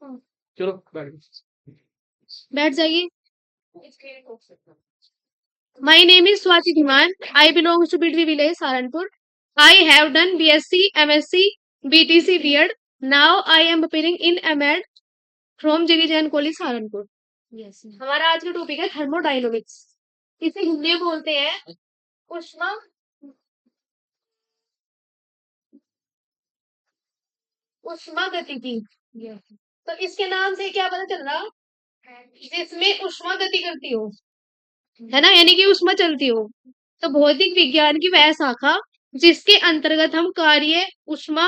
चलो बैठ बैठ जाइए। My name is Swati Dhiman. I belong to Bidvi village, Saharanpur. I have done BSc, MSc, BTC, B.Ed. Now I am appearing in M.Ed from JV Jain College, Saharanpur. Yes. हमारा आज का topic है thermodynamics. इसे हिंदी में बोलते हैं उष्मा उष्मागतिकी। तो इसके नाम से क्या पता चल रहा, जिसमें उष्मा गति करती हो, है ना, यानी कि उष्मा चलती हो। तो भौतिक विज्ञान की वह शाखा जिसके अंतर्गत हम कार्य, उष्मा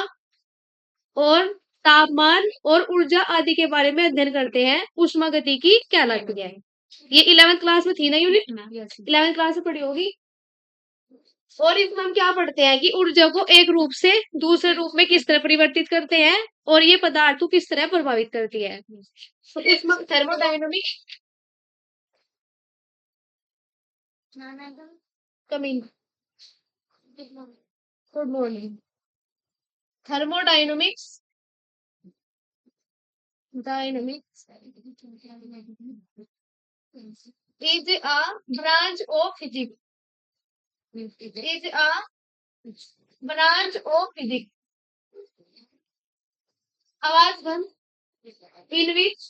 और तापमान और ऊर्जा आदि के बारे में अध्ययन करते हैं, उष्मागतिकी कहलाती है। ये 11th क्लास में थी ना यूनिट, 11th क्लास में पढ़ी होगी। और इसमें हम क्या पढ़ते हैं कि ऊर्जा को एक रूप से दूसरे रूप में किस तरह परिवर्तित करते हैं और ये पदार्थ को किस तरह प्रभावित करती है। तो इसमें thermodynamics coming good morning. Thermodynamics dynamics is a branch of physics. Is a branch of physics. आवाज बंद। In which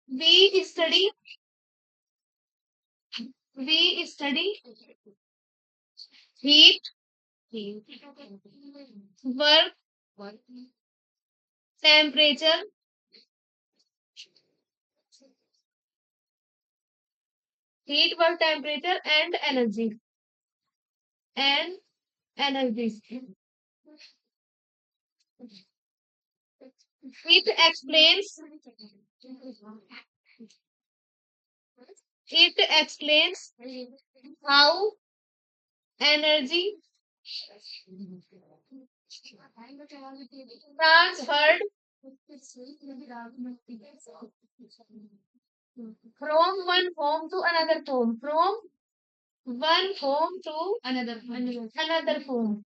we study heat, work, temperature, and energy. It explains how energy transferred from one form to another form. From one form to another form. Another form.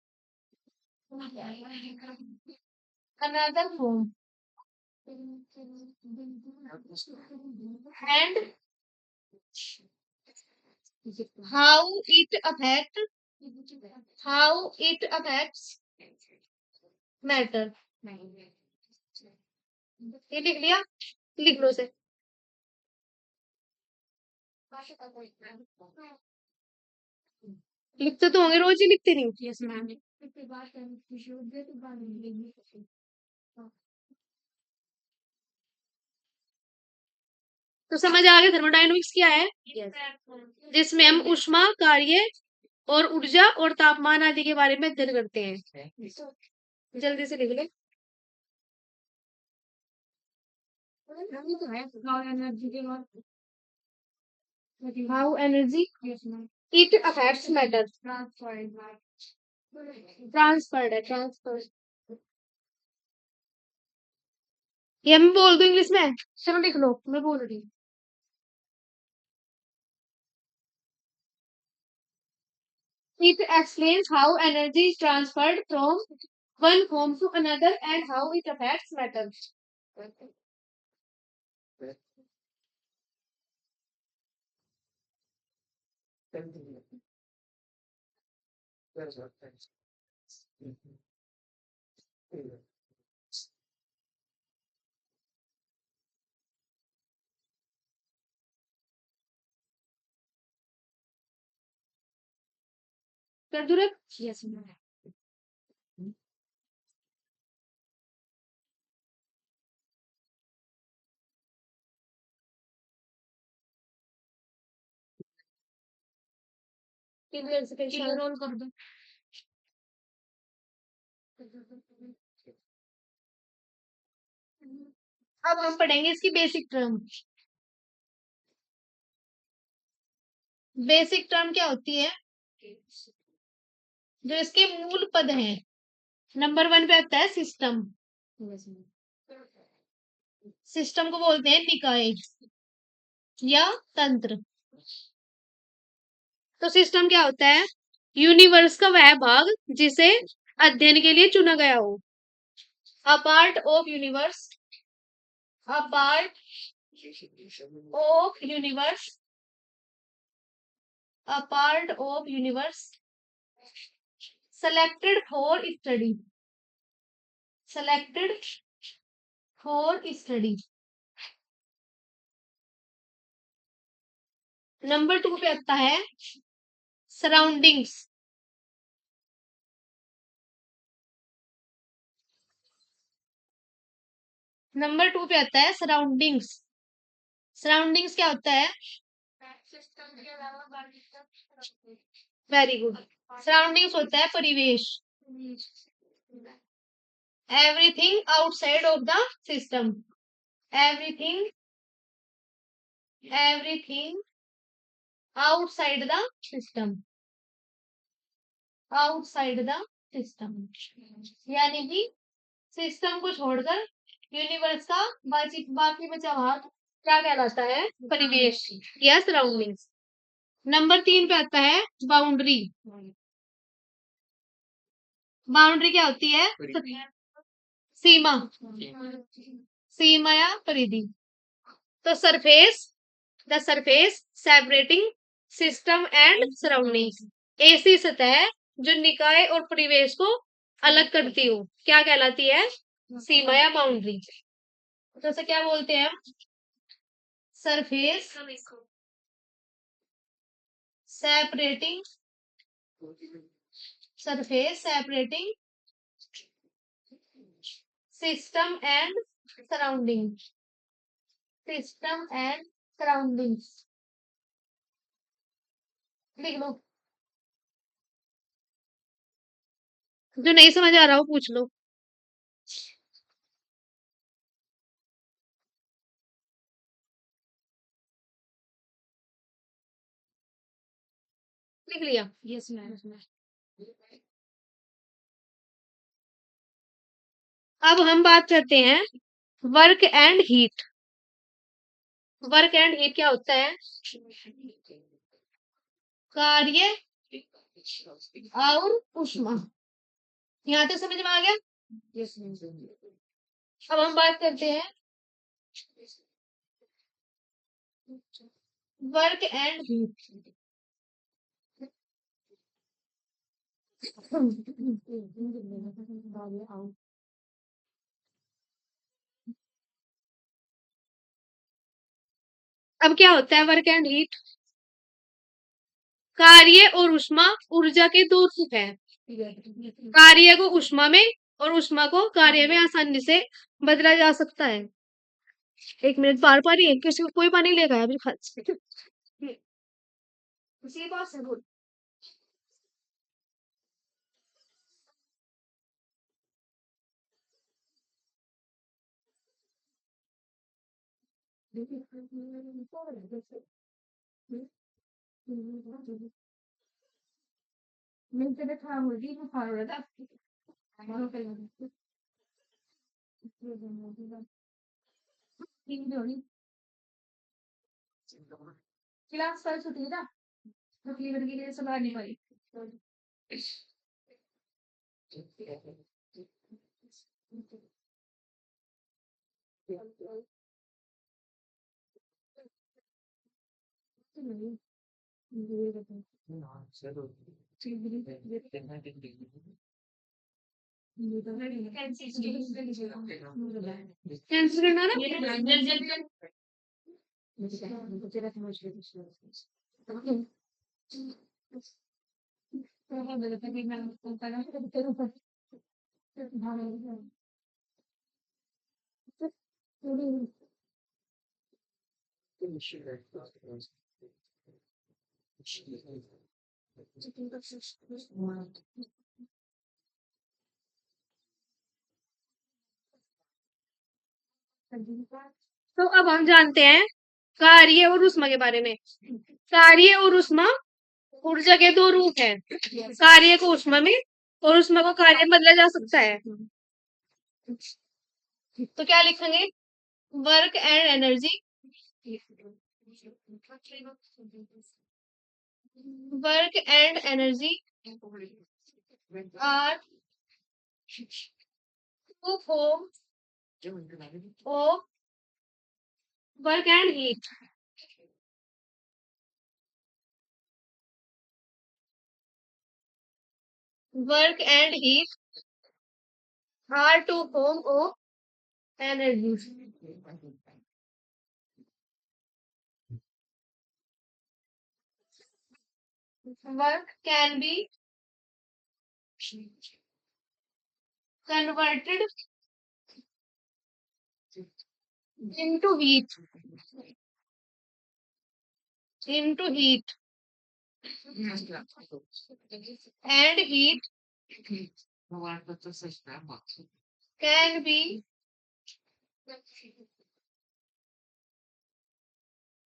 And how it affects matter. ये लिख लिया, लिख लो से। लिखते तो होंगे, रोज ही लिखते नहीं। Yes ma'am. तो समझ आ गया थर्मोडायनामिक्स क्या है। जिसमें हम उष्मा, कार्य और ऊर्जा और तापमान आदि के बारे में अध्ययन करते हैं। जल्दी से लिख ले। How energy it affects matter. Transferred. ये मैं बोल दूं इंग्लिश में, चलो लिख लो, मैं बोल रही हूँ। It explains how energy is transferred from one form to another and how it affects matter. कर दूं रे? Yes, ma'am. रोल कर दो। अब हम पढ़ेंगे इसकी बेसिक टर्म। बेसिक टर्म क्या होती है, जो इसके मूल पद हैं। नंबर 1 पे आता है सिस्टम। सिस्टम को बोलते हैं निकाय या तंत्र। तो सिस्टम क्या होता है, यूनिवर्स का वह भाग जिसे अध्ययन के लिए चुना गया हो। A part of universe, a part of universe, a part of universe selected for study, selected for study। Number 2 पे आता है सराउंडिंग्स। नंबर 2 पे आता है सराउंडिंग्स। सराउंडिंग्स क्या होता है? Very good. सराउंडिंग्स होता है परिवेश, everything outside of the system, everything, everything outside the system, outside the system, यानी कि सिस्टम को छोड़कर यूनिवर्स का बाकी बचा भाग क्या कहलाता है? परिवेश या सराउंडिंग्स। नंबर 3 पे आता है बाउंड्री। बाउंड्री क्या होती है? सीमा, सीमा या परिधि। तो surface, the surface separating system and surroundings, ऐसी सतह जो निकाय और परिवेश को अलग करती हो क्या कहलाती है? सीमा या बाउंड्री। तो इसे क्या बोलते हैं? Surface separating, surface separating system and surrounding, system and surroundings. लिख लो, जो नहीं समझ आ रहा हो पूछ लो। लिख लिया? Yes ma'am. अब हम बात करते हैं work and heat. Work and heat क्या होता है? कार्य और ऊष्मा। यहाँ तक समझ में आ गया? अब हम बात करते हैं वर्क एंड हीट। अब क्या होता है वर्क एंड हीट? कार्य और ऊष्मा ऊर्जा के दो रूप है। कार्य को ऊष्मा में और ऊष्मा को कार्य में आसानी से बदला जा सकता है। 1 मिनट, बार बार ही किसी को कोई पानी लेगा अभी खर्च उसी पास है बोल। क्लास कल छुट्टी था, तो फीवर की वजह से बाहर नहीं पाई। कैंसिल करना ना। तो अब हम जानते हैं कार्य और ऊष्मा के बारे में। कार्य और ऊष्मा ऊर्जा के दो रूप हैं। कार्य को ऊष्मा में और ऊष्मा को कार्य में बदला जा सकता है। तो क्या लिखेंगे? Work and energy, work and energy are two form of work and heat. Work and heat are two form of energy. Work can be converted into heat, and heat can be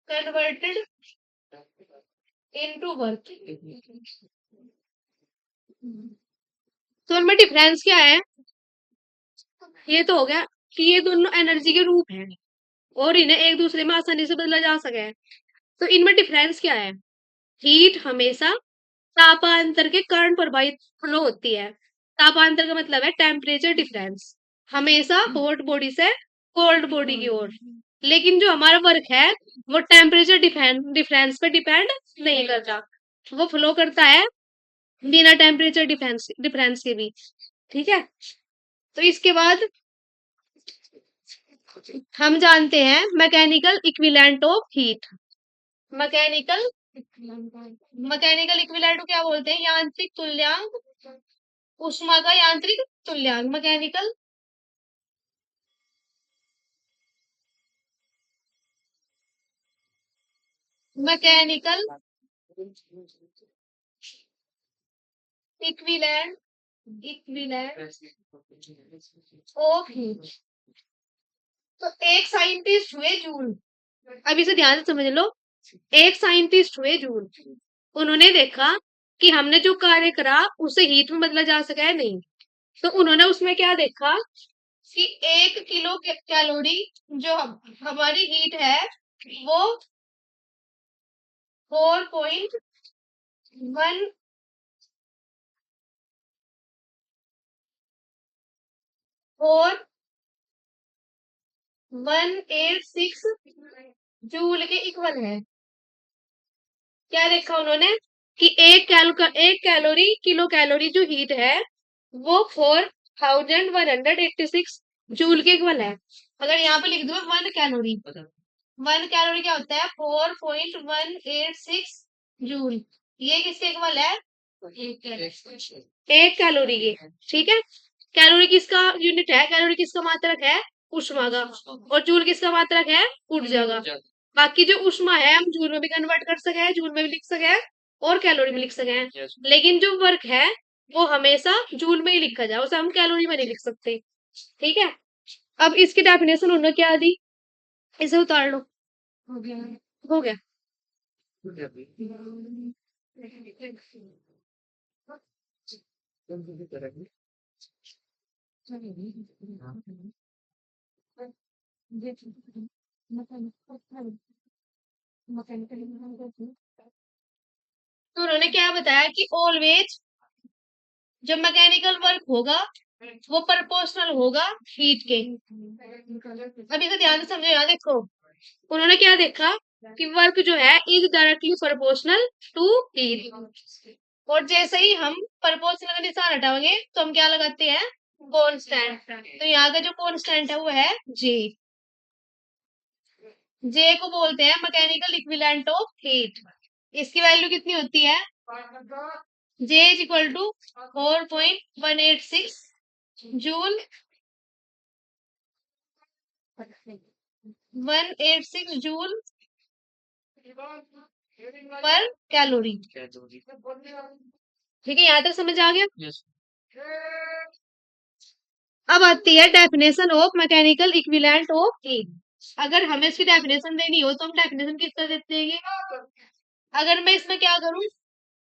converted into work। तो इनमें difference क्या है? ये तो हो गया कि ये दोनों एनर्जी के रूप हैं और इन्हें एक दूसरे में आसानी से बदला जा सके। तो इनमें डिफरेंस क्या है? हीट हमेशा तापांतर के कारण प्रभावित फ्लो होती है। तापांतर का मतलब है टेम्परेचर डिफरेंस, हमेशा हॉट बॉडी से कोल्ड बॉडी की ओर। लेकिन जो हमारा वर्क है वो टेम्परेचर डिफरेंस पे डिपेंड नहीं करता, वो फ्लो करता है बिना टेम्परेचर डिफरेंस के भी। ठीक है, तो इसके बाद हम जानते हैं mechanical equivalent of heat. Mechanical mechanical equivalent को क्या बोलते हैं? यांत्रिक तुल्यांक ऊष्मा का यांत्रिक तुल्यांक। Mechanical mechanical equivalent of heat. तो एक साइंटिस्ट हुए जूल, अब इसे ध्यान से समझ लो। एक साइंटिस्ट हुए जूल, उन्होंने देखा कि हमने जो कार्य करा उसे हीट में बदला जा सका है नहीं। तो उन्होंने उसमें क्या देखा कि 1 किलो कैलोरी जो हमारी हीट है वो 4.1 4 186 जूल के इक्वल है। क्या देखा उन्होंने कि एक कैलोरी किलो कैलोरी जो हीट है वो 4186 जूल के इक्वल है। अगर यहाँ पे लिख दो 1 कैलोरी, 1 कैलोरी क्या होता है? 4.186 जूल। ये किसके इक्वल है? एक कैलोरी के। ठीक है, कैलोरी किसका यूनिट है? कैलोरी किसका मात्रक है? ऊष्मा का। और जूल किसका मात्रक है? ऊर्जा का। बाकी जो ऊष्मा है हम जूल में भी कन्वर्ट कर सके हैं, जूल में भी लिख सके हैं और कैलोरी में लिख सके हैं। लेकिन जो वर्क है वो हमेशा जूल में ही लिखा जाए, उसे हम कैलोरी में नहीं लिख सकते। ठीक है, अब इसकी डेफिनेशन उन्होंने क्या दी, इसे उतार लो। हो गया, हो गया। तो उन्होंने क्या बताया कि ऑलवेज जब मैकेनिकल वर्क होगा वो प्रोपोर्शनल होगा हीट के। अब इसे ध्यान से समझो। यहाँ देखो उन्होंने क्या देखा कि वर्क जो है is directly proportional to heat. और जैसे ही हम प्रोपोर्शनल का निशान हटाओगे तो हम क्या लगाते हैं? कांस्टेंट। तो यहाँ का जो कांस्टेंट है वो है जे। जे को बोलते हैं मैकेनिकल इक्विवेलेंट ऑफ हीट। इसकी वैल्यू कितनी होती है? J is equal to 4.186 joule 186 joule per calorie. ठीक है, यहाँ तक समझ आ गया? अब आती है definition of mechanical equivalent of heat. अगर हमें इसकी डेफिनेशन देनी हो तो हम डेफिनेशन किस तरह देते हैं? अगर मैं इसमें क्या करूं,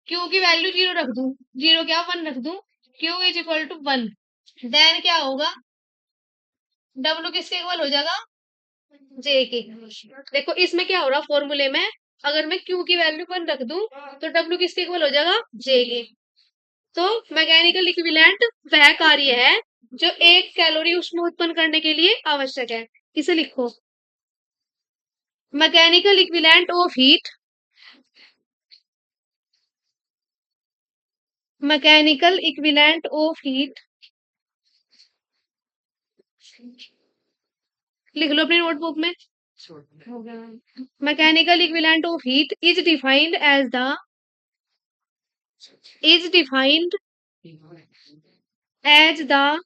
क्यू की वैल्यू 0 रख दूं, 0 क्या 1 रख दूं, Q is equal to 1, then क्या होगा? डब्ल्यू किसके इक्वल हो जाएगा? जे के। देखो इसमें क्या हो रहा फॉर्मूले में, अगर मैं क्यू की वैल्यू 1 रख दूं तो डब्ल्यू किसके इक्वल हो जाएगा? जे के। तो मैकेनिकल इक्विवेलेंट वह कार्य है जो 1 कैलोरी ऊष्मा उत्पन्न करने के लिए आवश्यक है। इसे लिखो। Mechanical equivalent of heat, mechanical equivalent of heat, लिख लो अपनी नोटबुक में। Mechanical equivalent of heat is defined as the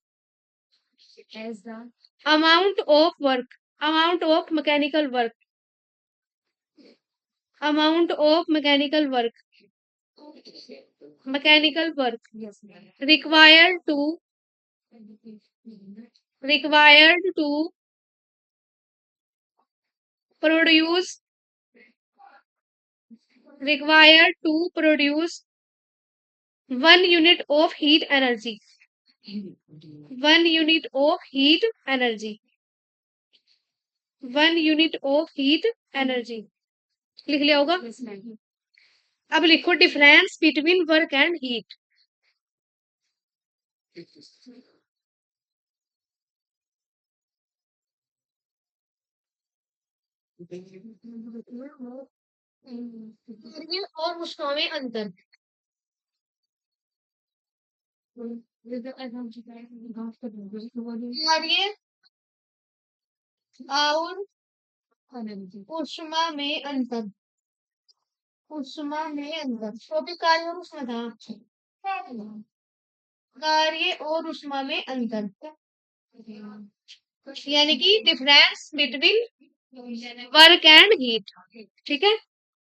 amount of work, amount of mechanical work, amount of mechanical work, mechanical work required to produce required to produce 1 unit of heat energy, 1 unit of heat energy, 1 unit of heat energy। लिख लिया होगा। अब लिखो difference between work and heat. कार्य और ऊष्मा में अंतर। कार्य और ऊष्मा में अंतर, ऊष्मा में अंतर। टॉपिक कार्य और ऊष्मा था। कार्य और ऊष्मा में अंतर यानी कि difference between work and heat. ठीक है,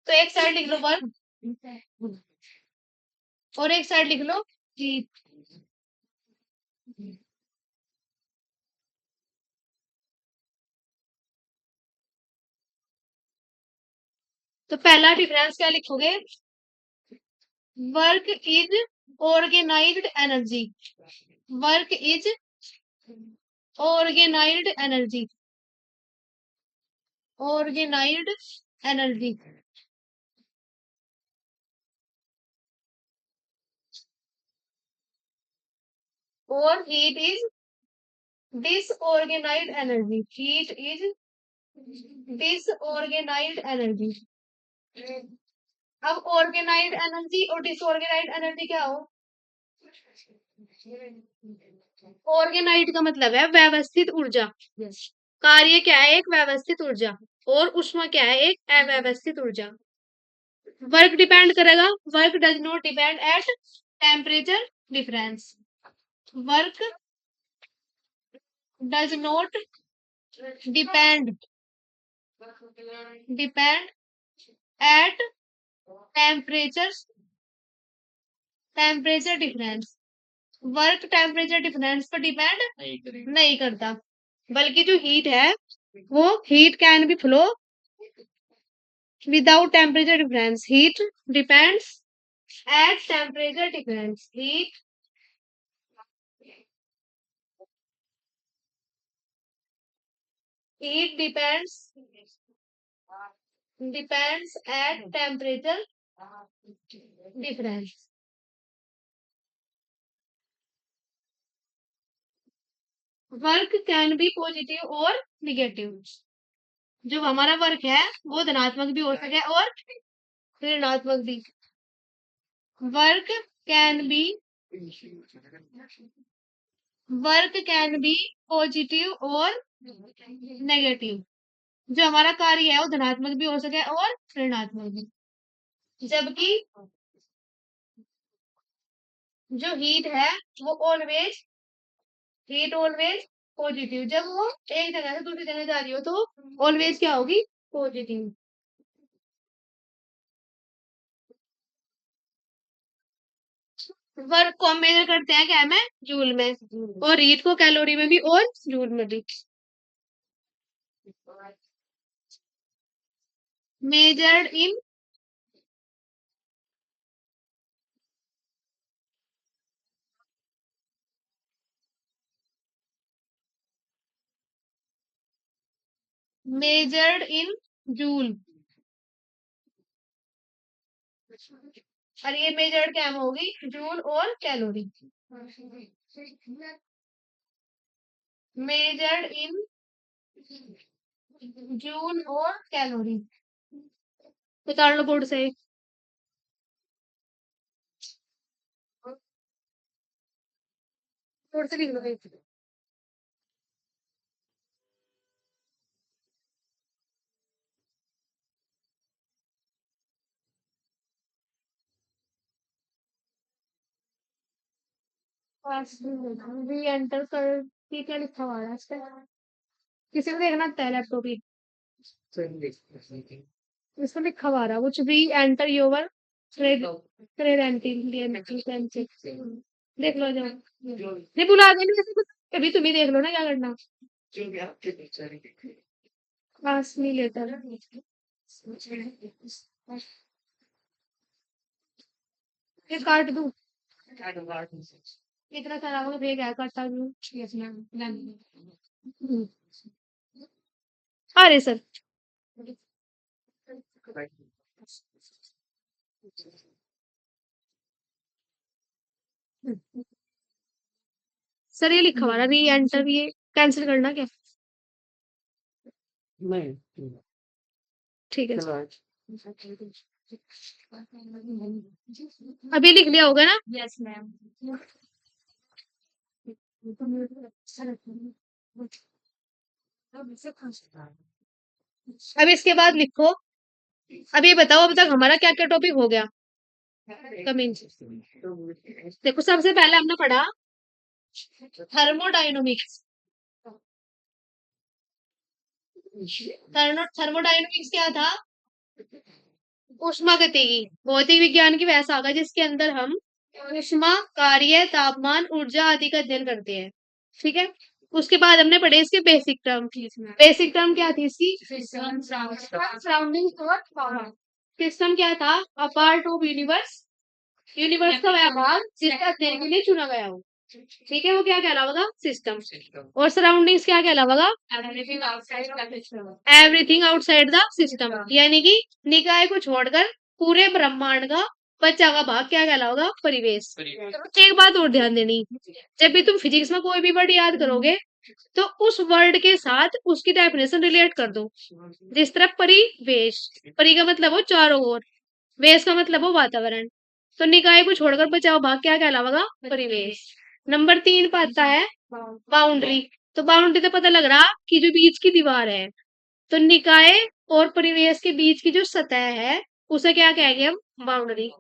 तो एक साइड लिख लो वर्क और एक साइड लिख लो हीट। तो पहला डिफरेंस क्या लिखोगे? Work is organised energy, work is organised energy, organised energy. और heat is disorganised energy, heat is disorganised energy. अब ऑर्गेनाइज्ड एनर्जी और डिसऑर्गेनाइज्ड एनर्जी क्या हो? ऑर्गेनाइज्ड का मतलब है व्यवस्थित ऊर्जा। कार्य क्या है? एक व्यवस्थित ऊर्जा। और ऊष्मा क्या है? एक अव्यवस्थित ऊर्जा। वर्क डिपेंड करेगा, work does not depend at temperature difference, work does not depend at temperature difference. Work temperature difference पर डिपेंड नहीं करता, बल्कि जो हीट है वो heat can be flow without temperature difference, heat depends at temperature difference, heat depends at temperature difference. Work can be positive और negative. जो हमारा वर्क है वो धनात्मक भी हो सके और ऋणात्मक भी। वर्क कैन बी पॉजिटिव और नेगेटिव। जो हमारा कार्य है वो धनात्मक भी हो सके और ऋणात्मक भी। जबकि जो हीट है वो ऑलवेज पॉजिटिव। जब वो एक जगह से दूसरी जगह जा रही हो तो ऑलवेज क्या होगी? पॉजिटिव। वर्क को हम मेजर करते हैं क्या में? जूल में। और हीट को कैलोरी में भी और जूल में भी। Measured in joule. और ये मेजर्ड क्या में होगी? जूल और कैलोरी। मेजर्ड इन जूल और कैलोरी। उतार लो बोर्ड से। बोर्ड से लिख लो एक। री एंटर कर के क्या लिखा हुआ है इस पे? किसी को देखना आता है लैपटॉप ही। इसमें लिखा हुआ रहा कुछ री एंटर योर क्रेडेंशियल। देख लो जाओ। नहीं बुला देंगे वैसे कुछ। अभी तुम ही देख लो ना क्या करना। पास नहीं लेता ना। फिर काट दूं। इतना सारा वो भेज है काटता हूँ। हम्म। अरे सर। सर ये लिखा हुआ री एंटर ये कैंसिल करना क्या? ठीक है सर। अभी लिख लिया होगा ना? Yes ma'am. अब इसके बाद लिखो। अब ये बताओ अब तक हमारा क्या क्या टॉपिक हो गया। कमिंग। देखो सबसे पहले हमने पढ़ा थर्मोडायनामिक्स। थर्मोडायनामिक्स क्या था? ऊष्मागतिकी भौतिक विज्ञान की वह शाखा जिसके अंदर हम ऊष्मा कार्य तापमान ऊर्जा आदि का अध्ययन करते हैं। ठीक है। उसके बाद हमने पढ़े इसके बेसिक टर्म। बेसिक टर्म क्या थी इसकी? सराउंडिंग और पावर। सिस्टम क्या था? A part of universe. Universe का वह भाग जिसका अध्ययन के लिए चुना गया हो। ठीक है वो क्या कहलाएगा? सिस्टम। और सराउंडिंग्स क्या कहलाएगा? एवरीथिंग आउटसाइड द सिस्टम यानी कि निकाय को छोड़कर पूरे ब्रह्मांड का बचा हुआ भाग क्या कहलाएगा? परिवेश। एक बात और ध्यान देनी। जब भी तुम फिजिक्स में कोई भी वर्ड याद करोगे तो उस वर्ड के साथ उसकी डेफिनेशन रिलेट कर दो। जिस तरह परिवेश। परि का मतलब हो चारों ओर। वेश का मतलब हो वातावरण। तो निकाय को छोड़कर बचा हुआ भाग क्या कहलाएगा? परिवेश। नंबर 3 पे आता है बाउंड्री। तो बाउंड्री तो पता लग रहा कि जो बीच की दीवार है। तो निकाय और परिवेश के बीच की जो सतह है उसे क्या कहेंगे हम? बाउंड्री।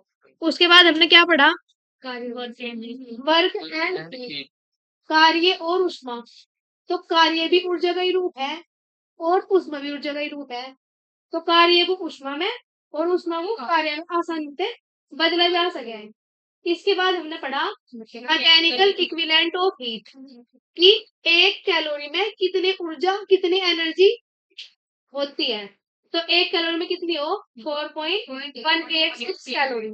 उसके बाद हमने क्या पढ़ा? वर्क एंड कार्य और ऊष्मा। तो कार्य भी ऊर्जा का ही रूप है और ऊष्मा भी ऊर्जा का ही रूप है। तो कार्य को ऊष्मा में और ऊष्मा को कार्य में आसानी से बदला जा सके। इसके बाद हमने पढ़ा मैकेनिकल इक्विवेलेंट ऑफ हीट कि एक कैलोरी में कितनी ऊर्जा कितनी एनर्जी होती है। तो एक कैलोरी में कितनी हो? 4.186 कैलोरी।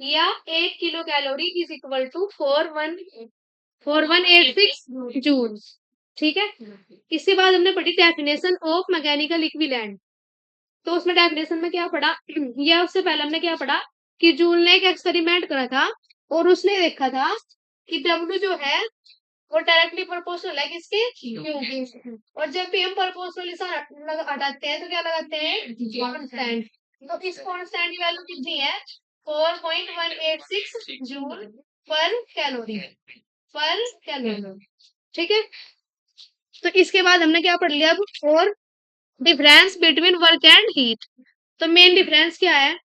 या 1 kilo calorie is equal to 4186 joule. ठीक है। इसके बाद हमने पढ़ी डेफिनेशन ऑफ मैकेनिकल इक्विवेलेंट। तो उसमें डेफिनेशन में क्या पढ़ा? या उससे पहले हमने क्या पढ़ा कि जूल ने एक एक्सपेरिमेंट करा था और उसने देखा था कि डब्ल्यू जो है वो डायरेक्टली प्रोपोर्शनल है किसके? क्यू के। और जब भी हम प्रोपोर्शनल हटाते हैं तो क्या लगाते हैं? कांस्टेंट। तो इस कांस्टेंट की वैल्यू कितनी है? 4.186 जूल पर कैलोरी। ठीक है। तो इसके बाद हमने क्या पढ़ लिया अब? और difference between work and heat. तो मेन डिफरेंस क्या है?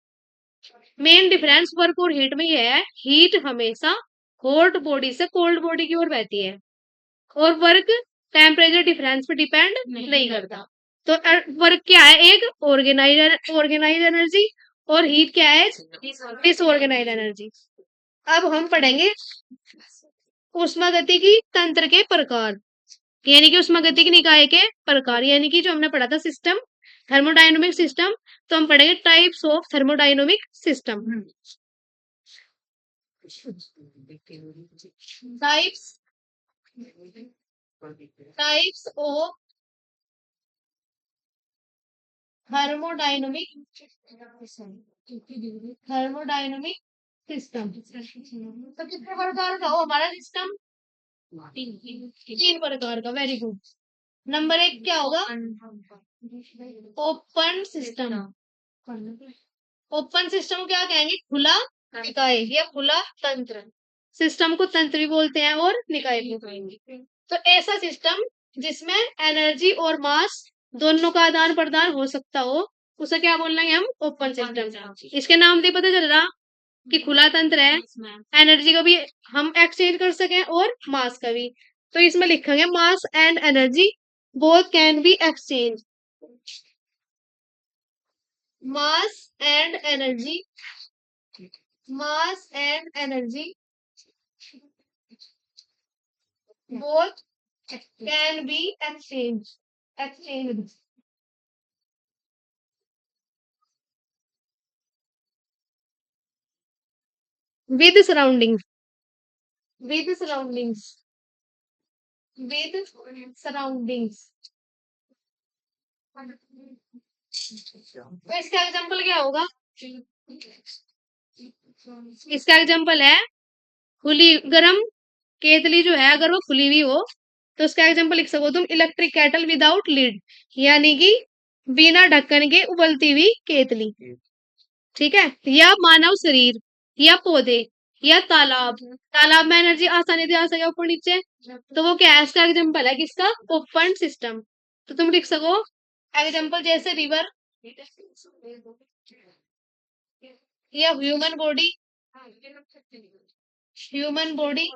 मेन डिफरेंस वर्क और हीट में ये है हीट हमेशा हॉट बॉडी से कोल्ड बॉडी की ओर बहती है और वर्क टेम्परेचर डिफरेंस पे डिपेंड नहीं करता। तो वर्क क्या है? एक ऑर्गेनाइज एनर्जी और हीट क्या है? Disorganise energy. अब हम पढ़ेंगे उष्मागतिकी तंत्र के प्रकार यानी कि उष्मागतिकी निकाय के प्रकार यानी कि जो हमने पढ़ा था सिस्टम थर्मोडायनामिक सिस्टम। तो हम पढ़ेंगे types of thermodynamic system. Types types of thermodynamic thermodynamic system. तो कितने प्रकार का हो हमारा सिस्टम? तीन प्रकार का, वेरी गुड। नंबर एक क्या होगा? Open system. ओपन सिस्टम क्या कहेंगे? खुला निकाय या खुला तंत्र। सिस्टम को तंत्र भी बोलते हैं और निकाय भी बोलते हैं। तो ऐसा सिस्टम जिसमें एनर्जी और मास दोनों का आदान प्रदान हो सकता हो, उसे क्या बोलना है हम? Open system. इसके नाम से पता चल रहा कि खुला तंत्र है, एनर्जी का भी हम एक्सचेंज कर सकें और मास का भी। तो इसमें लिखेंगे mass and energy both can be exchange. Mass and energy, mass and energy both can be exchanged with surroundings, with surroundings, with surroundings। तो इसका एग्जांपल क्या होगा? इसका एग्जांपल है खुली गरम केतली जो है, अगर वो खुली हुई हो तो उसका एग्जांपल लिख सको तुम इलेक्ट्रिक केटल विदाउट लीड, यानी कि बिना ढक्कन के उबलती हुई केतली। ठीक है? या मानव शरीर या पौधे या तालाब, तालाब में एनर्जी आसानी से आ सके ऊपर नीचे, तो वो क्या है? इसका एग्जांपल है किसका? Open system. तो तुम लिख सको एग्जांपल जैसे रिवर या ह्यूमन बॉडी, ह्यूमन बॉडी।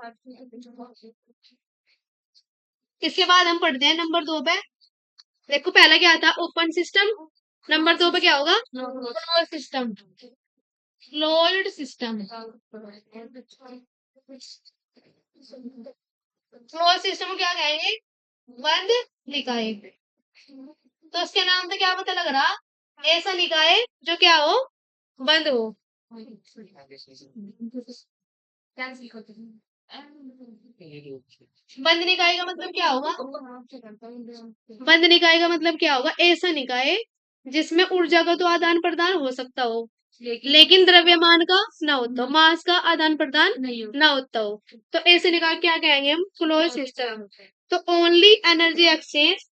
इसके बाद हम पढ़ते हैं नंबर 2 पे। देखो पहला क्या था? Open system. नंबर 2 पे क्या होगा? Closed system. Closed system. Closed system को क्या कहेंगे? बंद निकाय। तो उसके नाम से क्या पता लग रहा? ऐसा निकाय जो क्या हो? बंद हो। बंद निकाय का मतलब क्या होगा? बंद निकाय का मतलब क्या होगा? ऐसा निकाय जिसमें ऊर्जा का तो आदान प्रदान हो सकता हो, लेकिन द्रव्यमान का ना होता हो, मास का आदान प्रदान ना होता हो। तो ऐसे निकाय क्या कहेंगे हम? Close system. तो ओनली एनर्जी एक्सचेंज,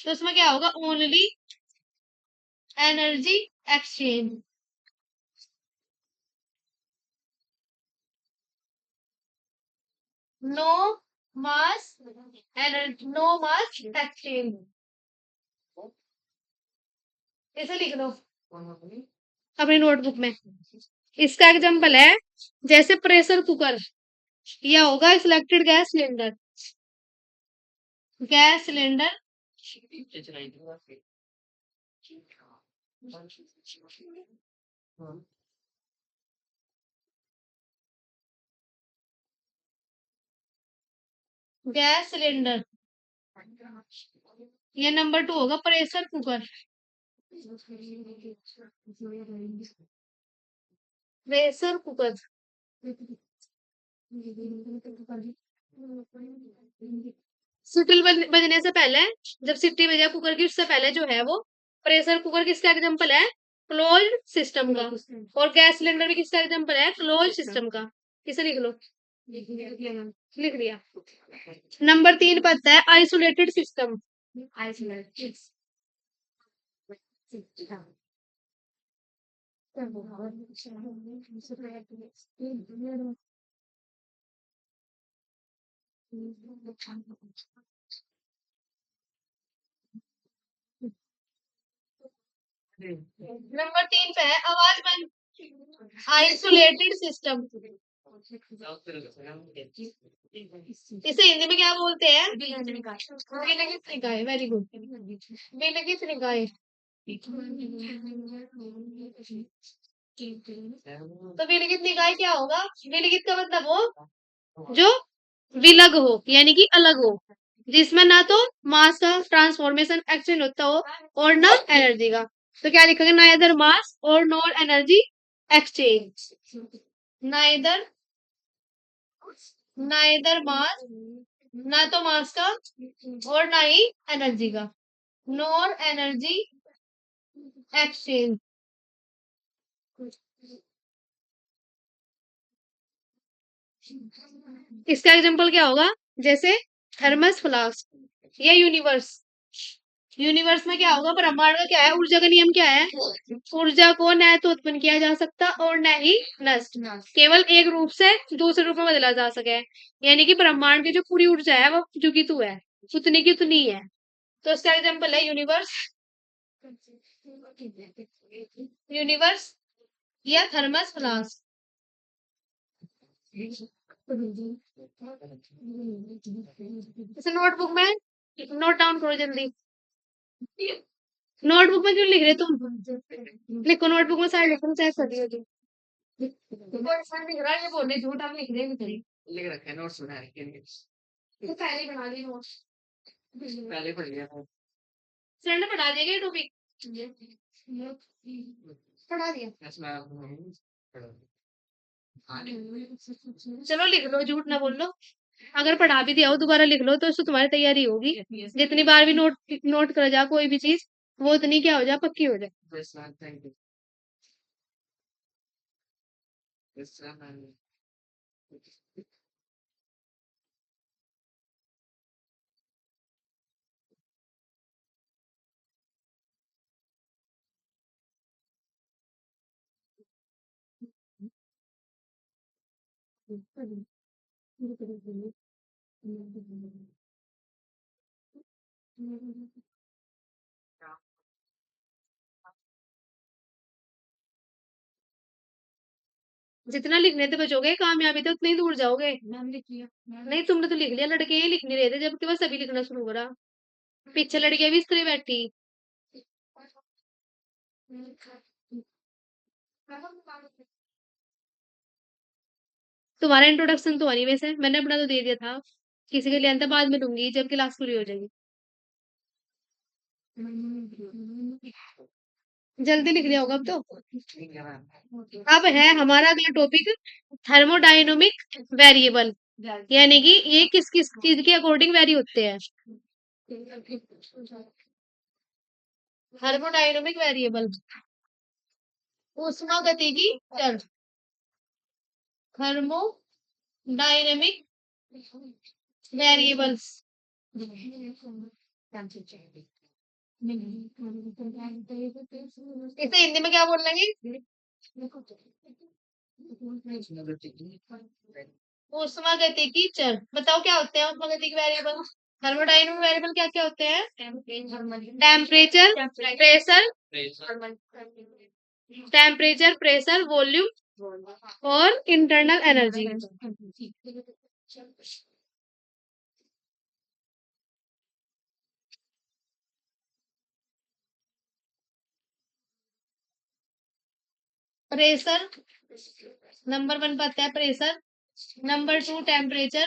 तो उसमें क्या होगा? Only energy exchange. No mass energy, no mass exchange. ऐसे लिख लो अपनी नोटबुक में। इसका एग्जांपल है जैसे प्रेशर कुकर या होगा selected gas cylinder, gas cylinder gas cylinder. ये नंबर 2 होगा प्रेशर कुकर। प्रेशर कुकर सीटी बजने से पहले, जब सीटी बजा कुकर की, उससे पहले जो है वो प्रेशर कुकर किसका एग्जांपल है? क्लोज्ड सिस्टम का। और गैस सिलेंडर भी किसका एग्जांपल है? क्लोज सिस्टम का। इसे लिख लो। लिख दिया। नंबर 3 पता है आइसोलेटेड सिस्टम। नंबर 3 पे है आवाज बंद। आइसोलेटेड सिस्टम, इसे हिंदी में क्या बोलते हैं? विलगित निकाय। वेरी गुड, विलगित निकाय। तो विलगित निकाय क्या होगा? विलगित का मतलब हो जो विलग हो, यानी कि अलग हो, जिसमें ना तो मास का ट्रांसफॉर्मेशन एक्सचेंज होता हो और ना एनर्जी का। तो क्या लिखेंगे? नाइदर मास और nor energy exchange. Neither, neither mass, ना तो मास का और ना ही एनर्जी का, नॉर एनर्जी एक्सचेंज। इसका एग्जांपल क्या होगा? जैसे थर्मस फ्लास्क या यूनिवर्स। यूनिवर्स में क्या होगा, ब्रह्मांड का क्या है, ऊर्जा का नियम क्या है, ऊर्जा को न तो उत्पन्न किया जा सकता और न ही नष्ट, केवल एक रूप से दूसरे रूप में बदला जा सके। यानी कि ब्रह्मांड की जो पूरी ऊर्जा है वो जो की तू है, उतनी की उतनी ही है। तो इसका एग्जाम्पल है यूनिवर्स, यूनिवर्स या थर्मस फ्लास्क। जैसे नोटबुक में नोट डाउन करो जल्दी। नोटबुक में क्यों लिख रहे तुम, लिखो नोटबुक में सारे लेसन चेक कर दियो जी। कोई ऐसा लिख रहा है, ये बोले झूठ हम लिख रहे हैं, लिख रखे हैं नोट्स बना रखे हैं, तो पहले ही बना ली नोट्स, पहले पढ़ लिया था सर ने, पढ़ा दिया टॉपिक, पढ़ा दिया। Yes, ma'am. चलो लिख लो, झूठ ना बोल लो। अगर पढ़ा भी दिया हो दोबारा लिख लो तो इससे तुम्हारी तैयारी होगी। जितनी बार भी नोट नोट कर जा कोई भी चीज, वो उतनी क्या हो जाए, पक्की हो जाए। Yes, ma'am. Thank you. Yes, ma'am. जितना लिखने से बचोगे कामयाबी तक उतनी दूर जाओगे। मैंने लिख लिया, नहीं तुमने तो लिख लिया, लड़के ये लिख नहीं रहे थे जबकि बस अभी लिखना शुरू करा। पीछे लड़कियां भी इस तरह बैठी। तुम्हारा इंट्रोडक्शन तो नहीं, वैसे मैंने अपना तो दे दिया था, किसी के लिए अंत बाद में दूंगी जब क्लास पूरी हो जाएगी। जल्दी लिख लिया होगा अब तो। अब है हमारा अगला टॉपिक, थर्मोडायनेमिक वेरिएबल, यानी कि ये किस किस चीज के अकॉर्डिंग वेरी होते हैं। थर्मोडायनेमिक वेरिएबल, ऊष्मागतिकी चर, थर्मोडायनेमिक वेरिएबल्स। इसे हिंदी में क्या बोल लेंगे, ऊष्मागतिकी चर। बताओ क्या होते हैं ऊष्मागतिकी वेरिएबल। थर्मोडायनेमिक वेरिएबल क्या क्या होते हैं, temperature, pressure, temperature, pressure, volume और इंटरनल एनर्जी। प्रेशर नंबर 1 पर आता है, pressure number 2 temperature,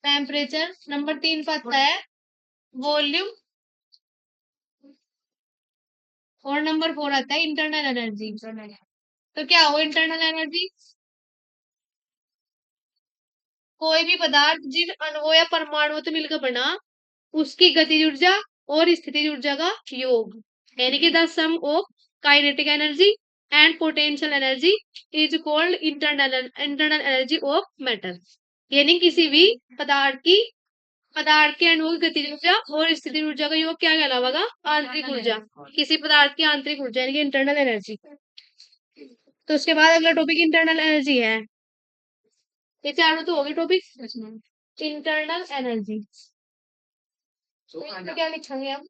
temperature number 3 पर आता है वॉल्यूम, और नंबर 4 आता है इंटरनल एनर्जी। तो क्या हो इंटरनल एनर्जी, कोई भी पदार्थ जिन अणुओं या परमाणुओं से मिलकर बना उसकी गतिज ऊर्जा और स्थितिज ऊर्जा का योग, यानी कि the sum of kinetic energy and potential energy is called internal energy of matter. यानी किसी भी पदार्थ के अणुओं की गतिज ऊर्जा और स्थितिज ऊर्जा का योग क्या कहलाएगा, आंतरिक ऊर्जा। किसी पदार्थ की आंतरिक ऊर्जा यानी कि इंटरनल एनर्जी। तो उसके बाद अगला टॉपिक इंटरनल एनर्जी है। ये चारों तो होगी टॉपिक। इंटरनल एनर्जी तो क्या लिखेंगे हम,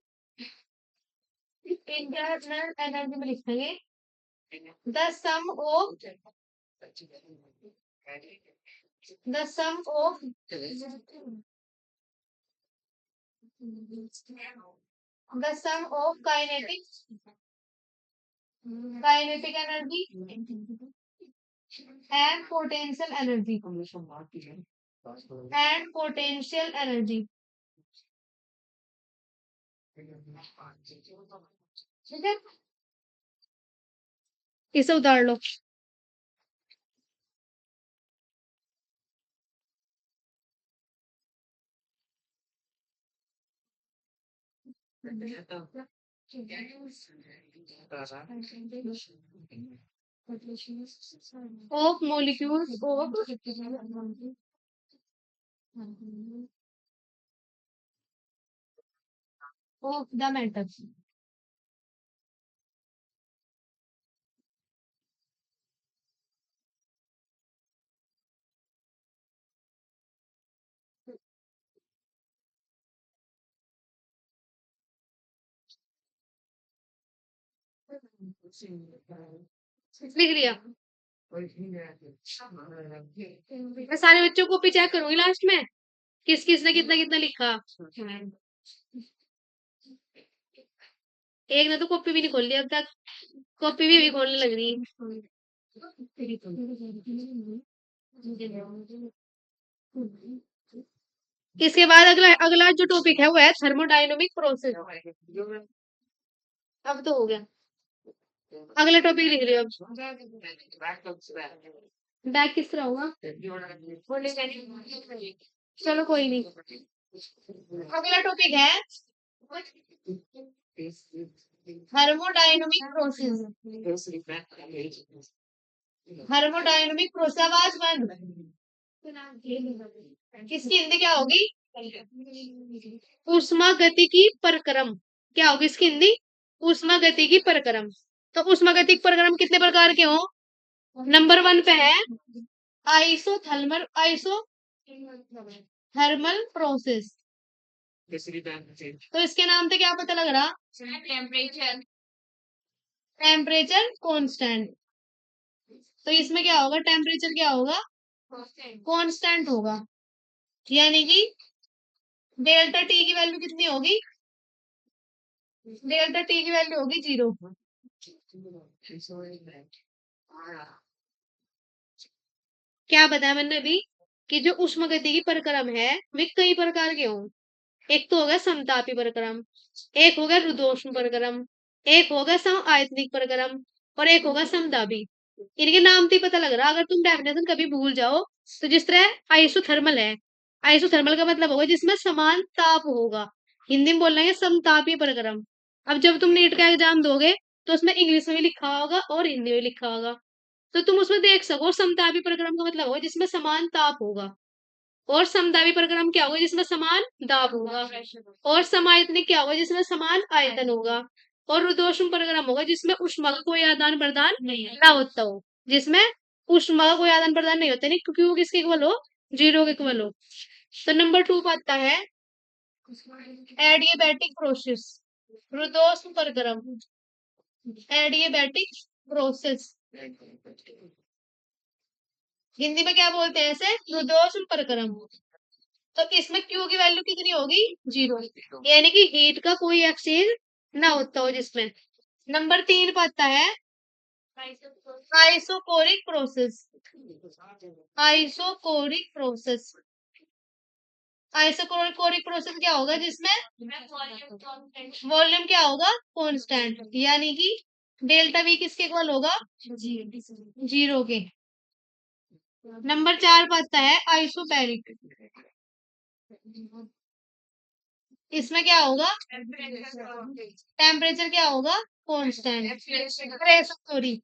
इंटरनल एनर्जी में लिखेंगे the sum of the sum of the sum of kinetic energy and potential energy, and potential energy. ठीक है, इसे उतार लो। Of molecules of the matter. लिख लिया। मैं सारे बच्चों को चेक करूंगी लास्ट में किस किस ने कितना कितना लिखा। एक ने तो कॉपी भी नहीं खोल ली अब तक, कॉपी भी खोलने लग रही। इसके बाद अगला अगला जो टॉपिक है वो है थर्मोडायनामिक प्रोसेस। अब तो हो गया। अगला टॉपिक लिख रहे हो अब। बैग किस तरह होगा? चलो कोई नहीं। अगला टॉपिक है थर्मोडायनामिक प्रोसेस। थर्मोडायनामिक प्रोसेस, आवाज बंद। इसकी हिंदी क्या होगी? ऊष्मा गति की परक्रम। क्या होगी इसकी हिंदी? ऊष्मा गति की परक्रम। तो ऊष्मा गति की परक्रम कितने प्रकार के हो? नंबर 1 पे है आइसो थर्मल प्रोसेस। तो इसके नाम से क्या पता लग रहा? Temperature constant. तो इसमें क्या होगा? टेम्परेचर क्या होगा? कांस्टेंट होगा। यानी कि डेल्टा टी की वैल्यू कितनी होगी? डेल्टा टी की वैल्यू होगी 0। क्या बताया मैंने अभी कि जो ऊष्मागतिकी की परक्रम है वे कई प्रकार के हों। एक तो होगा समतापी परक्रम, एक होगा रुद्धोष्म परक्रम, एक होगा समआयतनिक परक्रम और एक होगा समदाबी। इनके नाम से ही पता लग रहा, अगर तुम डेफिनेशन कभी भूल जाओ तो जिस तरह आइसोथर्मल है, आइसोथर्मल का मतलब होगा जिसमें समान ताप होगा। हिंदी में बोल रहे हैं समतापी परक्रम। अब जब तुम नीट का एग्जाम दोगे तो उसमें इंग्लिश में भी लिखा होगा और हिंदी में लिखा होगा, तो तुम उसमें देख सको समतापी परक्रम का मतलब होगा जिसमें समान ताप होगा, और समदाबी परक्रम क्या होगा? जिसमें समान दाब होगा। और समायतनिक क्या होगा? जिसमें समान आयतन होगा। और रुद्धोष्म परक्रम होगा जिसमें ऊष्मा का कोई आदान प्रदान ना होता हो, जिसमें ऊष्मा का कोई आदान प्रदान नहीं होता, नहीं क्योंकि वो किसके इक्वल हो? 0 के इक्वल हो। तो नंबर 2 पर आता है एडियाबैटिक प्रोसेस। रुद्धोष्म परक्रम, एडियाबैटिक प्रोसेस। हिंदी में क्या बोलते हैं इसे? रुद्धोष्म परक्रम। तो इसमें क्यू की वैल्यू कितनी होगी? 0। यानी कि हीट का कोई एक्सचेंज ना होता हो जिसमें। नंबर 3 पर आता है isochoric process. Isochoric process, isochoric process क्या होगा? जिसमें वॉल्यूम क्या होगा? कांस्टेंट, यानी कि डेल्टा वी किसके इक्वल होगा? 0 के। नंबर 4 पर आता है आइसोबैरिक। इसमें क्या होगा? टेम्परेचर क्या होगा? Constant, sorry.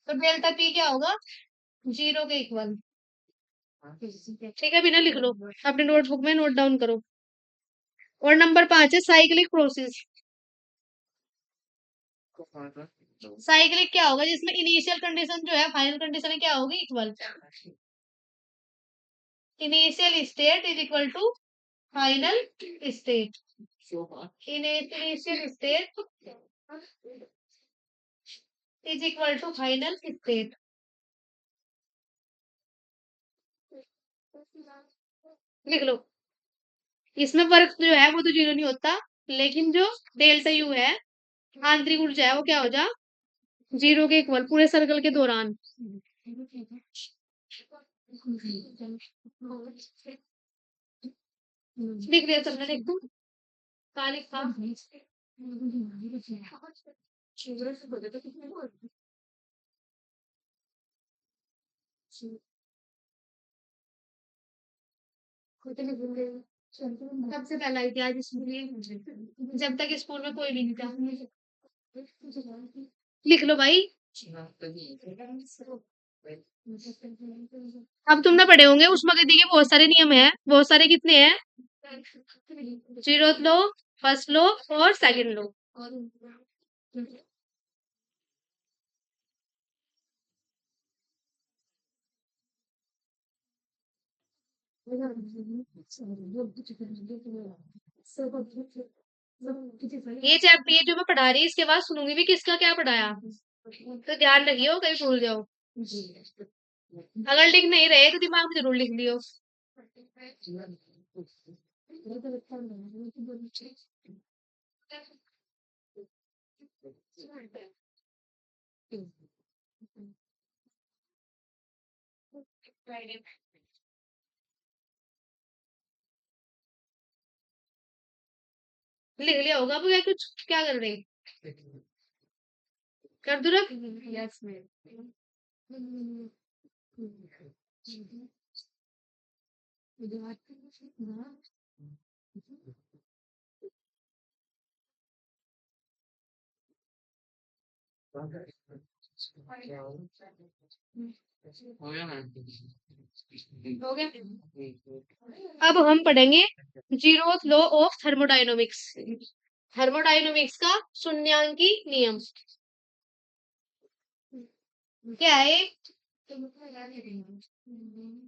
तो डेल्टा पी क्या होगा? 0 के इक्वल। ठीक है, बिना लिख लो, अपने नोटबुक में नोट डाउन करो। और नंबर 5 है साइक्लिक प्रोसेस। साइक्लिक क्या होगा? जिसमें इनिशियल कंडीशन जो है फाइनल कंडीशन क्या होगी? Equal. Initial state is equal to final state. Initial state is equal to final state. लिख लो। इसमें वर्क जो है वो तो 0 नहीं होता, लेकिन जो डेल्टा यू है, आंतरिक ऊर्जा है, वो क्या हो जा? 0 के इक्वल पूरे सर्कल के दौरान। लिख लिया सबने? देखो कहाँ लिखा? सबसे पहला इतिहास स्कूल, जब तक स्कूल में कोई भी नहीं था। लिख लो भाई। अब तुमने पढ़े होंगे ऊष्मागति के बहुत सारे नियम हैं, बहुत सारे कितने हैं? जीरोथ लो, फर्स्ट लो और सेकंड लो। ये चैप्टर ये जो मैं पढ़ा रही इसके बाद सुनूंगी भी किसका क्या पढ़ाया, तो ध्यान रखियो कहीं भूल जाओ। अगर लिख नहीं रहे तो दिमाग में जरूर लिख लियो। लिख लिया होगा अब क्या कुछ क्या कर रहे, कर दो रख। हो गया। अब हम पढ़ेंगे zeroth law of thermodynamics, thermodynamics का शून्यांकी नियम क्या है?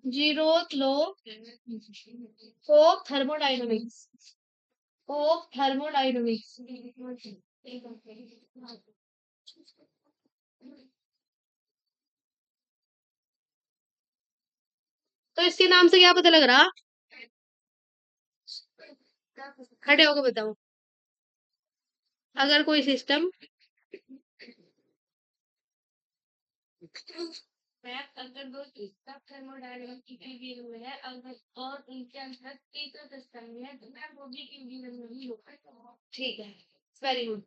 Zeroth law of thermodynamics, of thermodynamics. तो इसके नाम से क्या पता लग रहा? खड़े होकर बताओ। अगर कोई सिस्टम अगर दो सिस्टम थर्मोडायनामिक्स की हुए है अगर और उनके अंदर तीसरा सिस्टम है तो मैं वो भी नहीं होगा। ठीक है, वेरी गुड।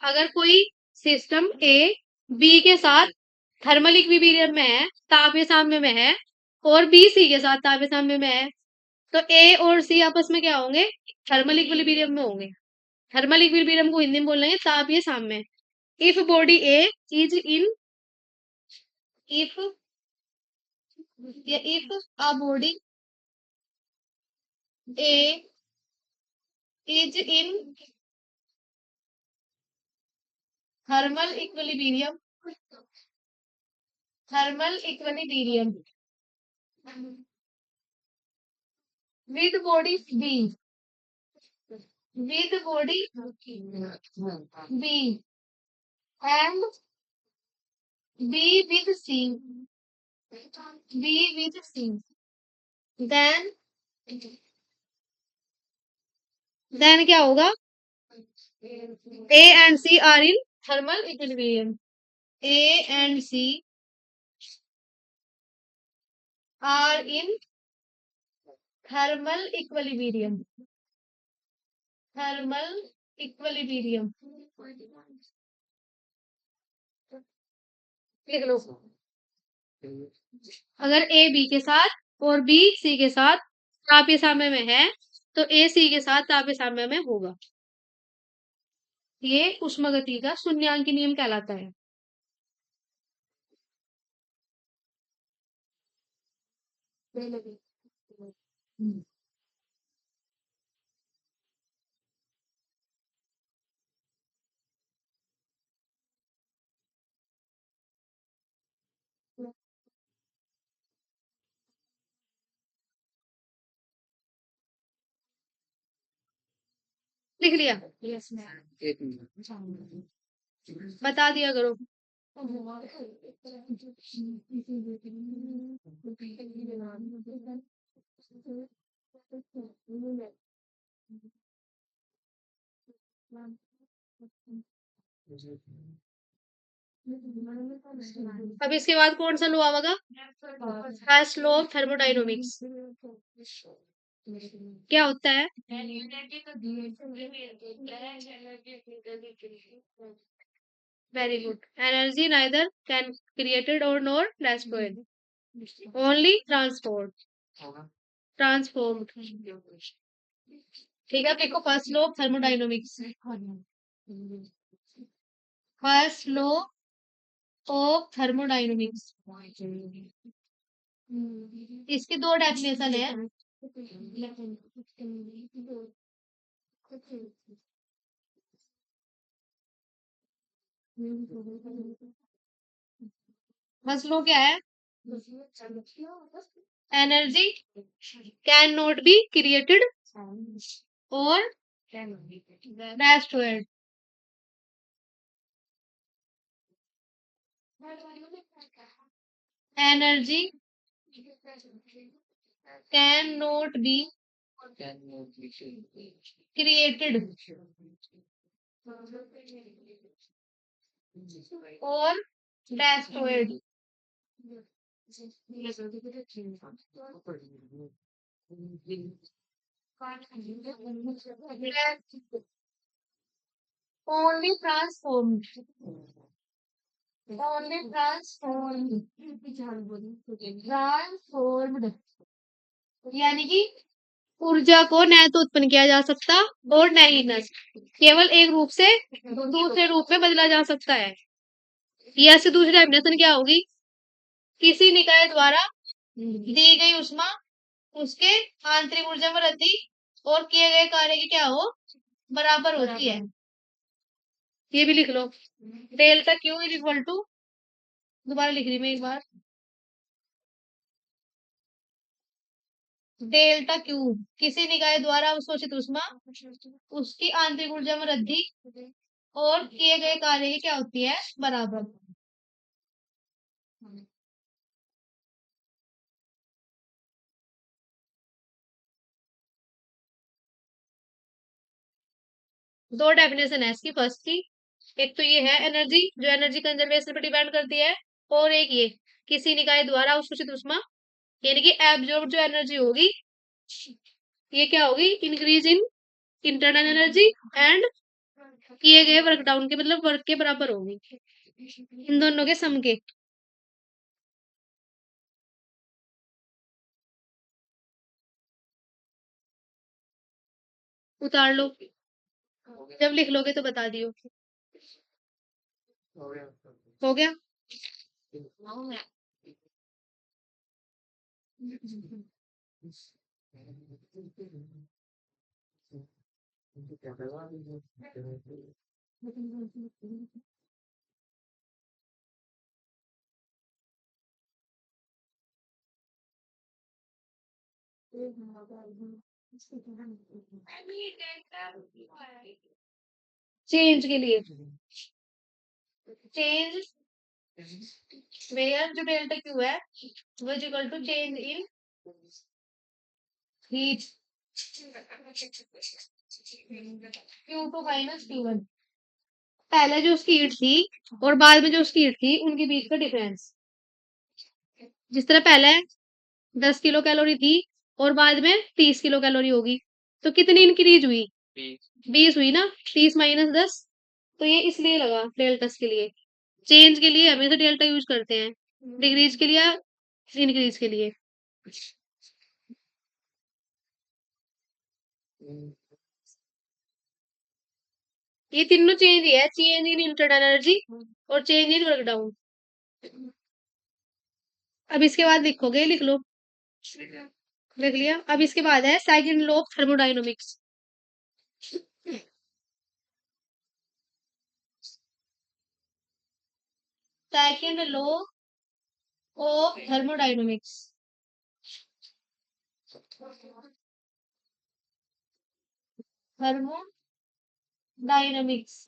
अगर कोई सिस्टम ए बी के साथ थर्मल इक्विलिब्रियम में है, तापीय साम्य में है, और बी सी के साथ तापीय साम्य में है, तो ए और सी आपस में क्या होंगे? थर्मल इक्विलिब्रियम में होंगे। थर्मल इक्विलिब्रियम को हिंदी में बोल रहे हैं तापीय साम्य। If body A is in, if if a body A is in thermal equilibrium, thermal equilibrium with body B, with body B and B with C, B with C, then क्या होगा? A and C are in thermal equilibrium. A and C are in thermal equilibrium. Thermal equilibrium. लिख लो। अगर A B के साथ और B C के साथ तापीय साम्य में है तो ए सी के साथ तापीय साम्य में होगा। ये ऊष्मागति का शून्यांकी नियम कहलाता है। लिख लिया? बता दिया करो। अब इसके बाद कौन सा लॉ आएगा? फर्स्ट लॉ ऑफ थर्मोडायनामिक्स क्या होता है? Very good. Energy neither can created और नॉर destroyed, ओनली ट्रांसफॉर्म्ड। ठीक है, देखो first law of thermodynamics, first law of thermodynamics. इसके दो डेफिनेशन है। मसलो क्या है? Energy can not be created और destroyed। Energy can not be created और destroyed। only transformed। only transformed। transformed यानी कि ऊर्जा को न तो उत्पन्न किया जा सकता और न ही नष्ट, केवल एक रूप से दूसरे रूप में बदला जा सकता है। या से दूसरी डेफिनेशन क्या होगी? किसी निकाय द्वारा दी गई ऊष्मा उसके आंतरिक ऊर्जा में वृद्धि और किए गए कार्य की क्या हो बराबर होती है। ये भी लिख लो। Delta Q is equal to, दोबारा लिख रही मैं एक बार, डेल्टा क्यू किसी निकाय द्वारा अवशोषित ऊष्मा उसकी आंतरिक ऊर्जा में वृद्धि और किए गए कार्य की क्या होती है बराबर। दो डेफिनेशन है इसकी। फर्स्ट की एक तो ये है एनर्जी जो एनर्जी कंजर्वेशन पर डिपेंड करती है, और एक ये किसी निकाय द्वारा अवशोषित ऊष्मा यानी कि एब्जॉर्ब जो एनर्जी होगी ये क्या होगी increase in internal energy and किए गए वर्क डाउन के मतलब वर्क के बराबर होगी, इन दोनों के सम के। उतार लो, जब लिख लोगे तो बता दियो। हो गया। चेंज के लिए चेंज वेयर जो डेल्टा क्यू है वो is equal to change in heat Q two minus Q one. पहले जो उसकी हीट थी और बाद में जो उसकी हीट थी उनके बीच का डिफरेंस। जिस तरह पहले 10 किलो कैलोरी थी और बाद में 30 किलो कैलोरी होगी तो कितनी इंक्रीज हुई 20 हुई ना, 30 - 10 तो ये इसलिए लगा डेल्टा के लिए। चेंज के लिए हमेशा डेल्टा यूज करते हैं, डिक्रीज के लिए इंक्रीज के लिए। ये तीनों चेंज ही है, चेंज इन इंटरनल एनर्जी और चेंज इन वर्क डाउन। अब इसके बाद लिखोगे, लिख लो, लिख लिया। अब इसके बाद है second law of thermodynamics. Second law of thermodynamics. Thermodynamics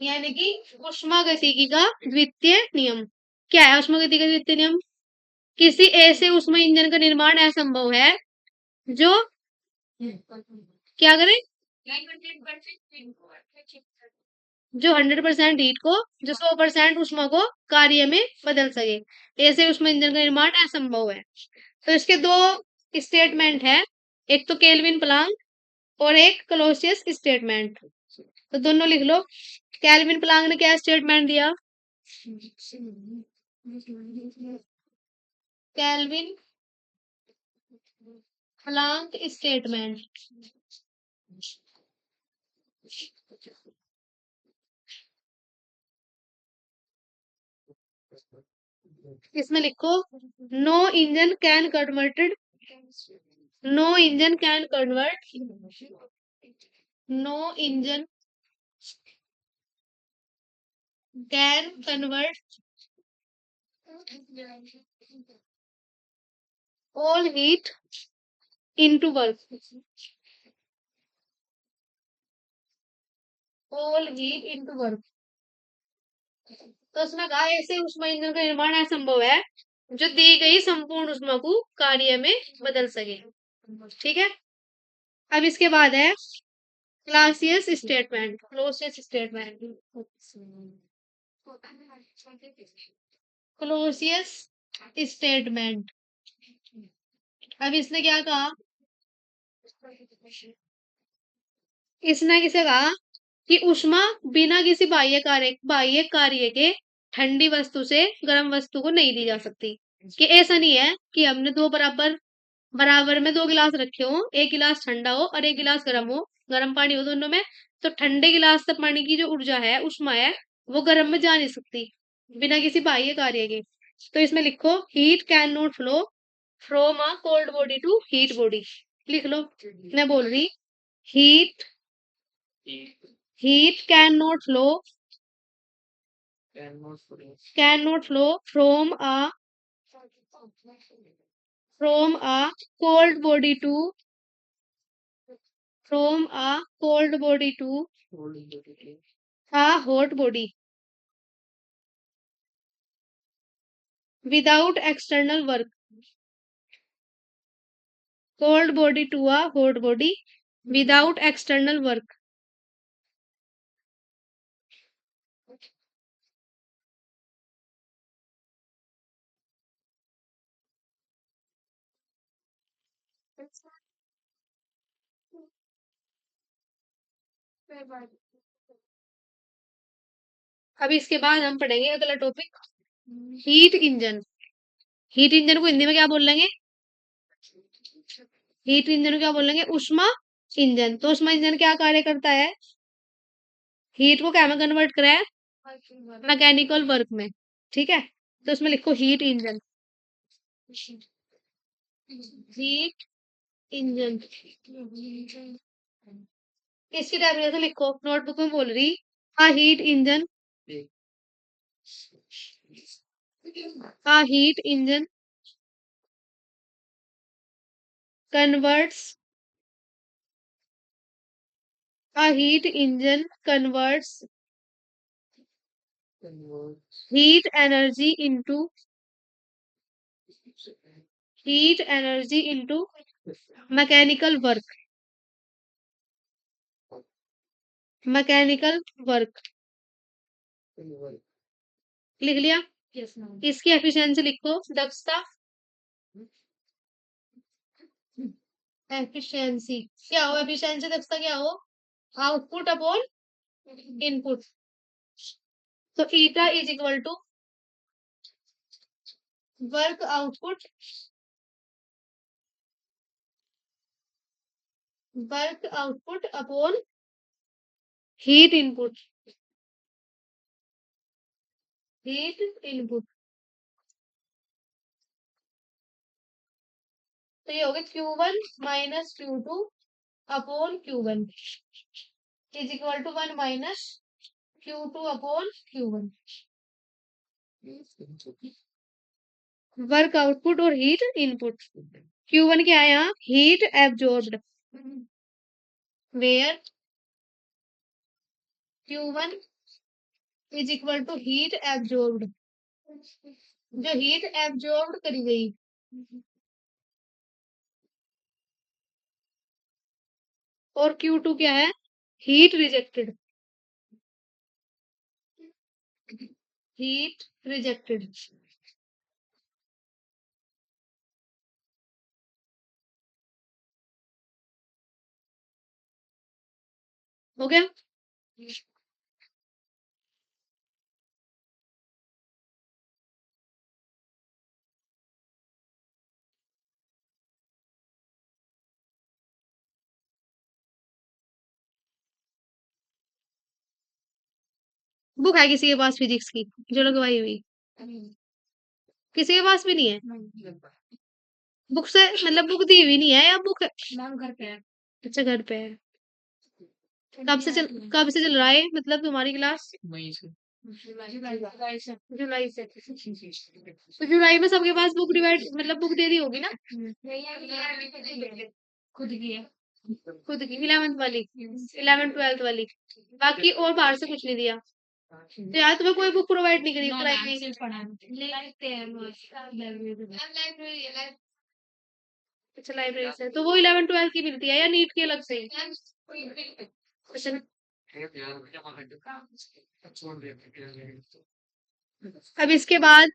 यानी कि ऊष्मागतिकी का द्वितीय नियम। क्या है ऊष्मागतिकी का द्वितीय नियम? किसी ऐसे ऊष्मा इंजन का निर्माण असंभव है जो क्या करे, जो 100% हीट को, जो 100% ऊष्मा को कार्य में बदल सके। ऐसे ऊष्मा इंजन का निर्माण असंभव है। तो इसके दो स्टेटमेंट है, एक तो केल्विन प्लांक और एक क्लोसियस स्टेटमेंट। तो दोनों लिख लो। केल्विन प्लांक ने क्या स्टेटमेंट दिया? केल्विन प्लांक स्टेटमेंट इसमें लिखो no engine can converted, no engine can convert, no engine can convert all heat into work, all heat into work। तो उसने कहा ऐसे ऊष्मा इंजन का निर्माण असंभव है जो दी गई संपूर्ण ऊष्मा को कार्य में बदल सके। ठीक है, अब इसके बाद है क्लासियस स्टेटमेंट, क्लोसियस स्टेटमेंट, क्लोसियस स्टेटमेंट। अब इसने क्या कहा, इसने किसे कहा कि ऊष्मा बिना किसी बाह्य कार्य के ठंडी वस्तु से गर्म वस्तु को नहीं दी जा सकती। कि ऐसा नहीं है कि हमने दो बराबर बराबर में दो गिलास रखे हो, एक गिलास ठंडा हो और एक गिलास गर्म हो, गर्म पानी हो दोनों में, तो ठंडे गिलास से पानी की जो ऊर्जा है उष्मा है वो गर्म में जा नहीं सकती बिना किसी बाह्य कार्य के। तो इसमें लिखो heat can not flow from a cold body to heat body. लिख लो, मैं बोल रही, heat heat can not flow from a cold body to from a cold body to a hot body without external work, cold body to a hot body without external work। अब इसके बाद हम पढ़ेंगे अगला topic, heat engine. Heat engine को हिंदी में क्या बोल लेंगे, हीट इंजन को क्या बोलेंगे, उष्मा इंजन। तो उष्मा इंजन क्या कार्य करता है, हीट को क्या में कन्वर्ट करा है, मैकेनिकल वर्क में। ठीक है, तो उसमें लिखो हीट इंजन, हीट इंजन। इसकी डेफिनेशन लिखो, नोटबुक में बोल रही, a heat engine, a heat engine converts, a heat engine converts heat energy into heat energy into mechanical work, mechanical work. लिख लिया, इसकी एफिशिएंसी लिखो, दक्षता, एफिशिएंसी क्या हो, एफिशिएंसी दक्षता क्या हो, आउटपुट अपॉन इनपुट। तो eta is equal to work output, work output upon heat input, heat input. तो ये हो गया Q1 minus Q2 upon Q1 is equal to 1 minus Q2 upon Q1। Work output और heat input. Q1 क्या है यहाँ, heat absorbed, where Q1 is equal to heat absorbed, जो heat absorbed करी गई। और Q2 क्या है, हीट रिजेक्टेड, हीट रिजेक्टेड। हो गया, बुक है किसी के पास फिजिक्स की जो लगवाई हुई, किसी के पास भी नहीं है? बुक से मतलब बुक दी हुई नहीं है या बुक मैम घर पे है? अच्छा घर पे है। कब से चल रहा है मतलब तुम्हारी क्लास? जुलाई से। तो जुलाई में सबके पास बुक डिवाइड मतलब बुक दे दी होगी ना? खुद की है। खुद की 11th वाली 11th 12th वाली बाकी और बाहर से कुछ नहीं दिया। तो यार तुम्हें कोई बुक प्रोवाइड नहीं करी अच्छा लाइब्रेरी से तो वो 11th 12th की मिलती है या नीट की अलग से? अच्छा अब इसके बाद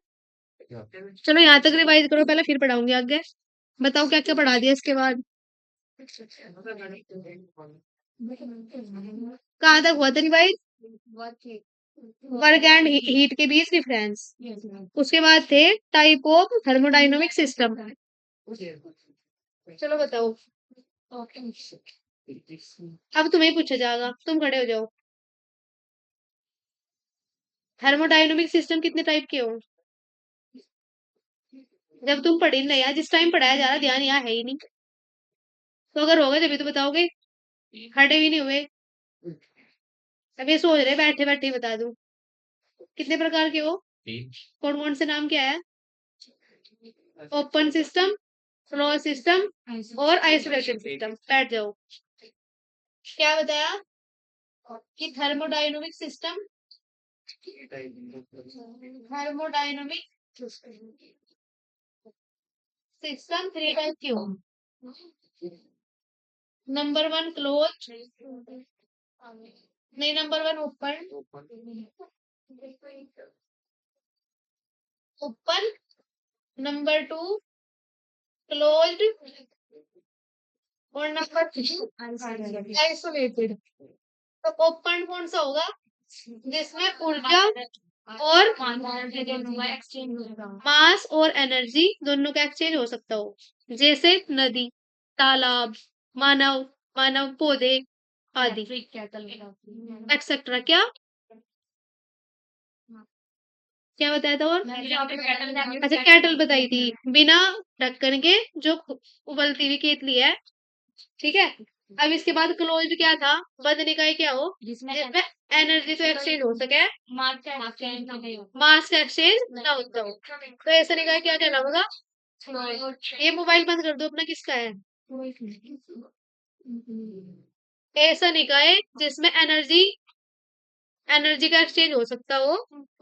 चलो यहाँ तक रिवाइज करो पहले फिर पढ़ाऊंगी आगे। बताओ क्या क्या पढ़ा दिया इसके बाद? कहाँ तक हुआ था रिवाइज? वर्क एंड हीट के बीच डिफरेंस। उसके बाद थे टाइप ऑफ थर्मोडायनामिक सिस्टम। चलो बताओ। अब तुम्हें पूछा जाएगा तुम खड़े हो जाओ। थर्मोडायनामिक सिस्टम कितने टाइप के हो? जब तुम पढ़ी नहीं यार जिस टाइम पढ़ाया जा रहा ध्यान यहाँ है ही नहीं। तो अगर होगा तभी तो बताओगे। खड़े भी नहीं हुए। अब ये सोच रहे बैठे बैठे ही बता दूं। कितने प्रकार के हो? कौन कौन से नाम क्या है? ओपन सिस्टम, क्लोज सिस्टम और आइसोलेशन सिस्टम। बैठ जाओ। क्या बताया कि thermodynamic system thermodynamic system 3 type की हो। नंबर 1 क्लोज नहीं number 1 open open number 2 closed और नंबर 3 आइसोलेटेड। तो ओपन कौन सा होगा जिसमें ऊर्जा और मास और एनर्जी दोनों का एक्सचेंज हो सकता हो जैसे नदी तालाब मानव मानव पौधे आदि एक्सेट्रा। क्या क्या बताया था और? अच्छा कैटल बताई थी बिना ढक्कन के जो उबलती हुई केतली है। ठीक है। अब इसके बाद क्लोज्ड क्या था? बंद निकाय क्या हो जिसमें एनर्जी तो एक्सचेंज हो सके मास का एक्सचेंज ना होता हो। तो ऐसा निकाय क्या कहना होगा? ये मोबाइल बंद कर दो अपना किसका है? ऐसा निकाय जिसमें एनर्जी एनर्जी का एक्सचेंज हो सकता हो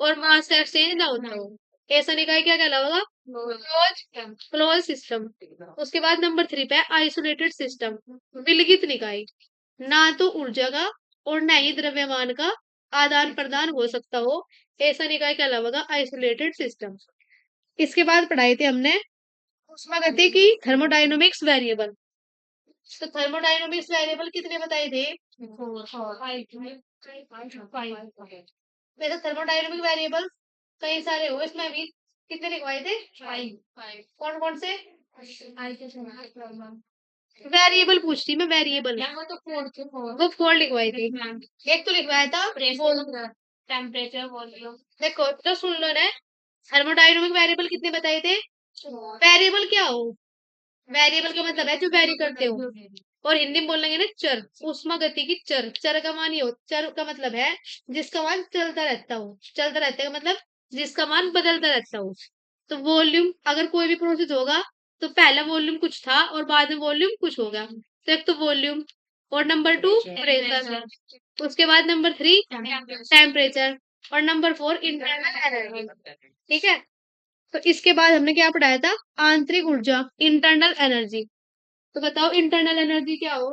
और मास का एक्सचेंज ना होता हो। ऐसा निकाय क्या कहलाएगा? Close system. उसके बाद नंबर 3 पे आइसोलेटेड सिस्टम विलगित निकाय। ना तो ऊर्जा का और ना ही द्रव्यमान का आदान प्रदान हो सकता हो। ऐसा निकाय कहलाएगा आइसोलेटेड सिस्टम। इसके बाद पढ़ाई थी हमने उष्मागति की थर्मोडायनामिक्स वेरिएबल। तो थर्मोडायनामिक्स वेरिएबल कितने बताए थे? वैसे थर्मोडायनामिक वेरिएबल कई सारे हो इसमें भी कितने लिखवाए थे? 5 कौन कौन से? वेरिएबल पूछती मैं वेरिएबल वो 4 लिखवाए थे। एक तो लिखवाया था टेम्परेचर वॉल्यूम। देखो तो सुन लो ना थर्मोडायनामिक वेरिएबल कितने बताए थे? वेरिएबल क्या हो? वेरिएबल का मतलब है जो वेरी करते हो और हिंदी में बोलेंगे ना चर उष्मा गति की चर। चर का मान ये हो चर का मतलब है जिसका मान चलता रहता हो चलता रहता है मतलब जिसका मान बदलता रहता हो। तो वॉल्यूम अगर कोई भी प्रोसेस होगा तो पहला वॉल्यूम कुछ था और बाद में वॉल्यूम कुछ होगा। तो एक तो वॉल्यूम और नंबर 2 प्रेशर। उसके बाद नंबर 3 टेम्परेचर और नंबर 4 इंटरनल एनर्जी। ठीक है। तो इसके बाद हमने क्या पढ़ाया था? आंतरिक ऊर्जा इंटरनल एनर्जी। तो बताओ इंटरनल एनर्जी क्या हो?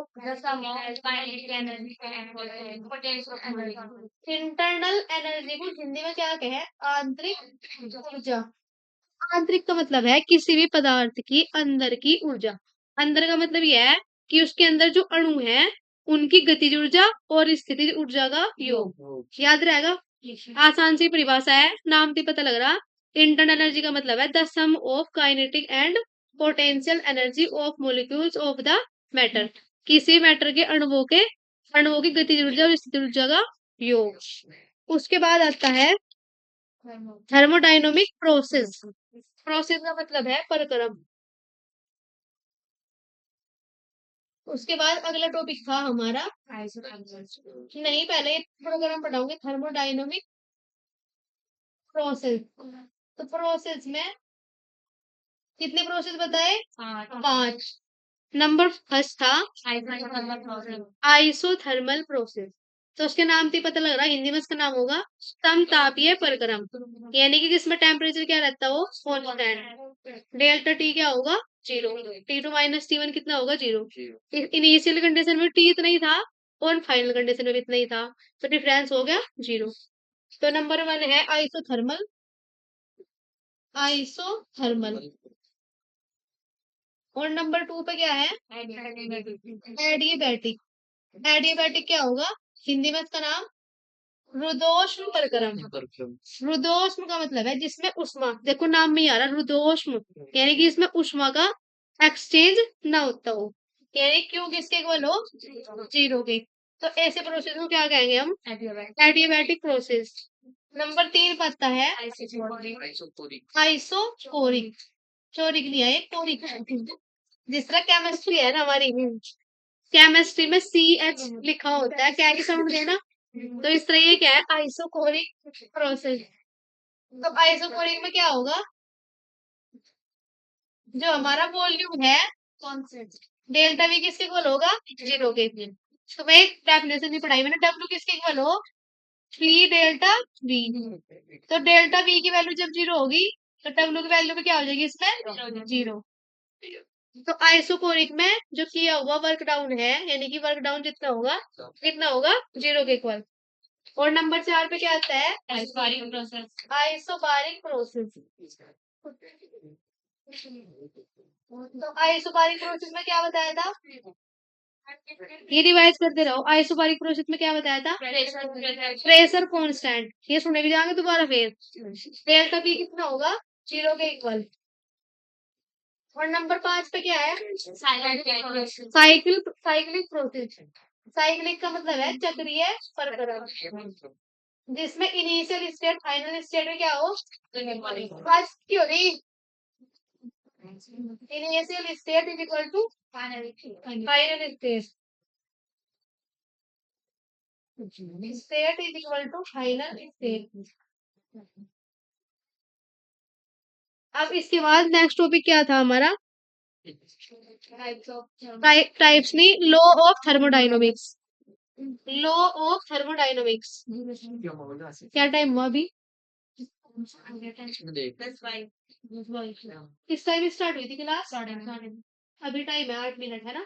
इंटरनल एनर्जी को हिंदी में क्या कहे? आंतरिक ऊर्जा। आंतरिक का मतलब है किसी भी पदार्थ की अंदर की ऊर्जा। अंदर का मतलब यह है कि उसके अंदर जो अणु है उनकी गतिज ऊर्जा और स्थितिज ऊर्जा का योग। याद रहेगा। आसान सी परिभाषा है नाम से पता लग रहा। इंटरनल एनर्जी का मतलब है the sum of kinetic and potential energy of molecules of the matter. किसी मैटर के अणुओं की गतिज ऊर्जा और स्थितिज ऊर्जा का योग। उसके बाद आता है थर्मोडायनामिक प्रोसेस। प्रोसेस का मतलब है परक्रम। उसके बाद अगला टॉपिक था हमारा, नहीं पहले प्रोग्राम पढ़ाऊंगे, थर्मोडायनामिक प्रोसेस। तो प्रोसेस में कितने प्रोसेस बताए? 5। नंबर फर्स्ट था आइसोथर्मल प्रोसेस। तो उसके नाम से पता लग रहा है हिंदी में इसका नाम होगा समतापीय परक्रम, यानी कि जिसमें टेम्परेचर क्या रहता हो, कांस्टेंट। डेल्टा टी क्या होगा? 0। T2 माइनस T1 कितना होगा? 0। इनिशियल कंडीशन में टी इतना ही था और फाइनल कंडीशन में भी इतना ही था, तो डिफरेंस हो गया 0। तो नंबर 1 है आइसोथर्मल। आइसोथर्मल। और नंबर 2 पे क्या है? एडियाबैटिक। एडियाबैटिक क्या होगा हिंदी में इसका नाम? रुद्धोष्म परक्रम। रुद्धोष्म का मतलब है जिसमें उष्मा, देखो नाम में ही आ रहा रुद्धोष्म, यानी कि इसमें उष्मा का एक्सचेंज ना होता हो, यानी क्यों किसके इक्वल हो? 0 के। तो ऐसे प्रोसेस को क्या कहेंगे हम? Adiabatic process. नंबर 3 पता है आइसोकोरिक। चोरिक नहीं है, कोरिक। जिस तरह केमिस्ट्री है ना हमारी, केमिस्ट्री में CH लिखा होता है, क्या साउंड देना, तो इस तरह ये क्या है? Isochoric process. तो आइसोकोरिक में क्या होगा? जो हमारा वॉल्यूम है, डेल्टा वी किसके इक्वल होगा? 0 के। तो भाई डेफिनेशन नहीं पढ़ाई मैंने, डब्ल्यू किसके इक्वल हो? 3 डेल्टा वी। तो डेल्टा वी की वैल्यू जब 0 होगी तो डब्ल्यू की वैल्यू पे क्या हो जाएगी इसमें? 0। तो आइसोकोरिक में जो किया हुआ वर्क डाउन है, यानी कि वर्क डाउन जितना होगा कितना होगा? 0 के इक्वल। और नंबर 4 पे क्या आता है? Isobaric process. Isobaric process. तो आइसोबारिक प्रोसेस में क्या बताया था? ये रिवाइज करते रहो। आइसोबारिक प्रोसेस में क्या बताया था? Pressure constant. ये सुने भी जाएंगे दोबारा फिर। डेल्टा पी कितना होगा? 0 के इक्वल। और नंबर 5 पे क्या है? Cyclic process. साइक्लिक का मतलब है चक्रीय परक्रम, जिसमें इनिशियल स्टेट फाइनल स्टेट में क्या हो? फर्स्ट क्यों नहीं? Initial state is equal to final state. State is equal to final state. अब इसके बाद नेक्स्ट टॉपिक क्या था हमारा? टाइप्स नहीं, law of thermodynamics. Law of thermodynamics. क्या टाइम हुआ अभी? किस टाइम स्टार्ट हुई थी क्लास? अभी टाइम है 8 मिनट, है ना?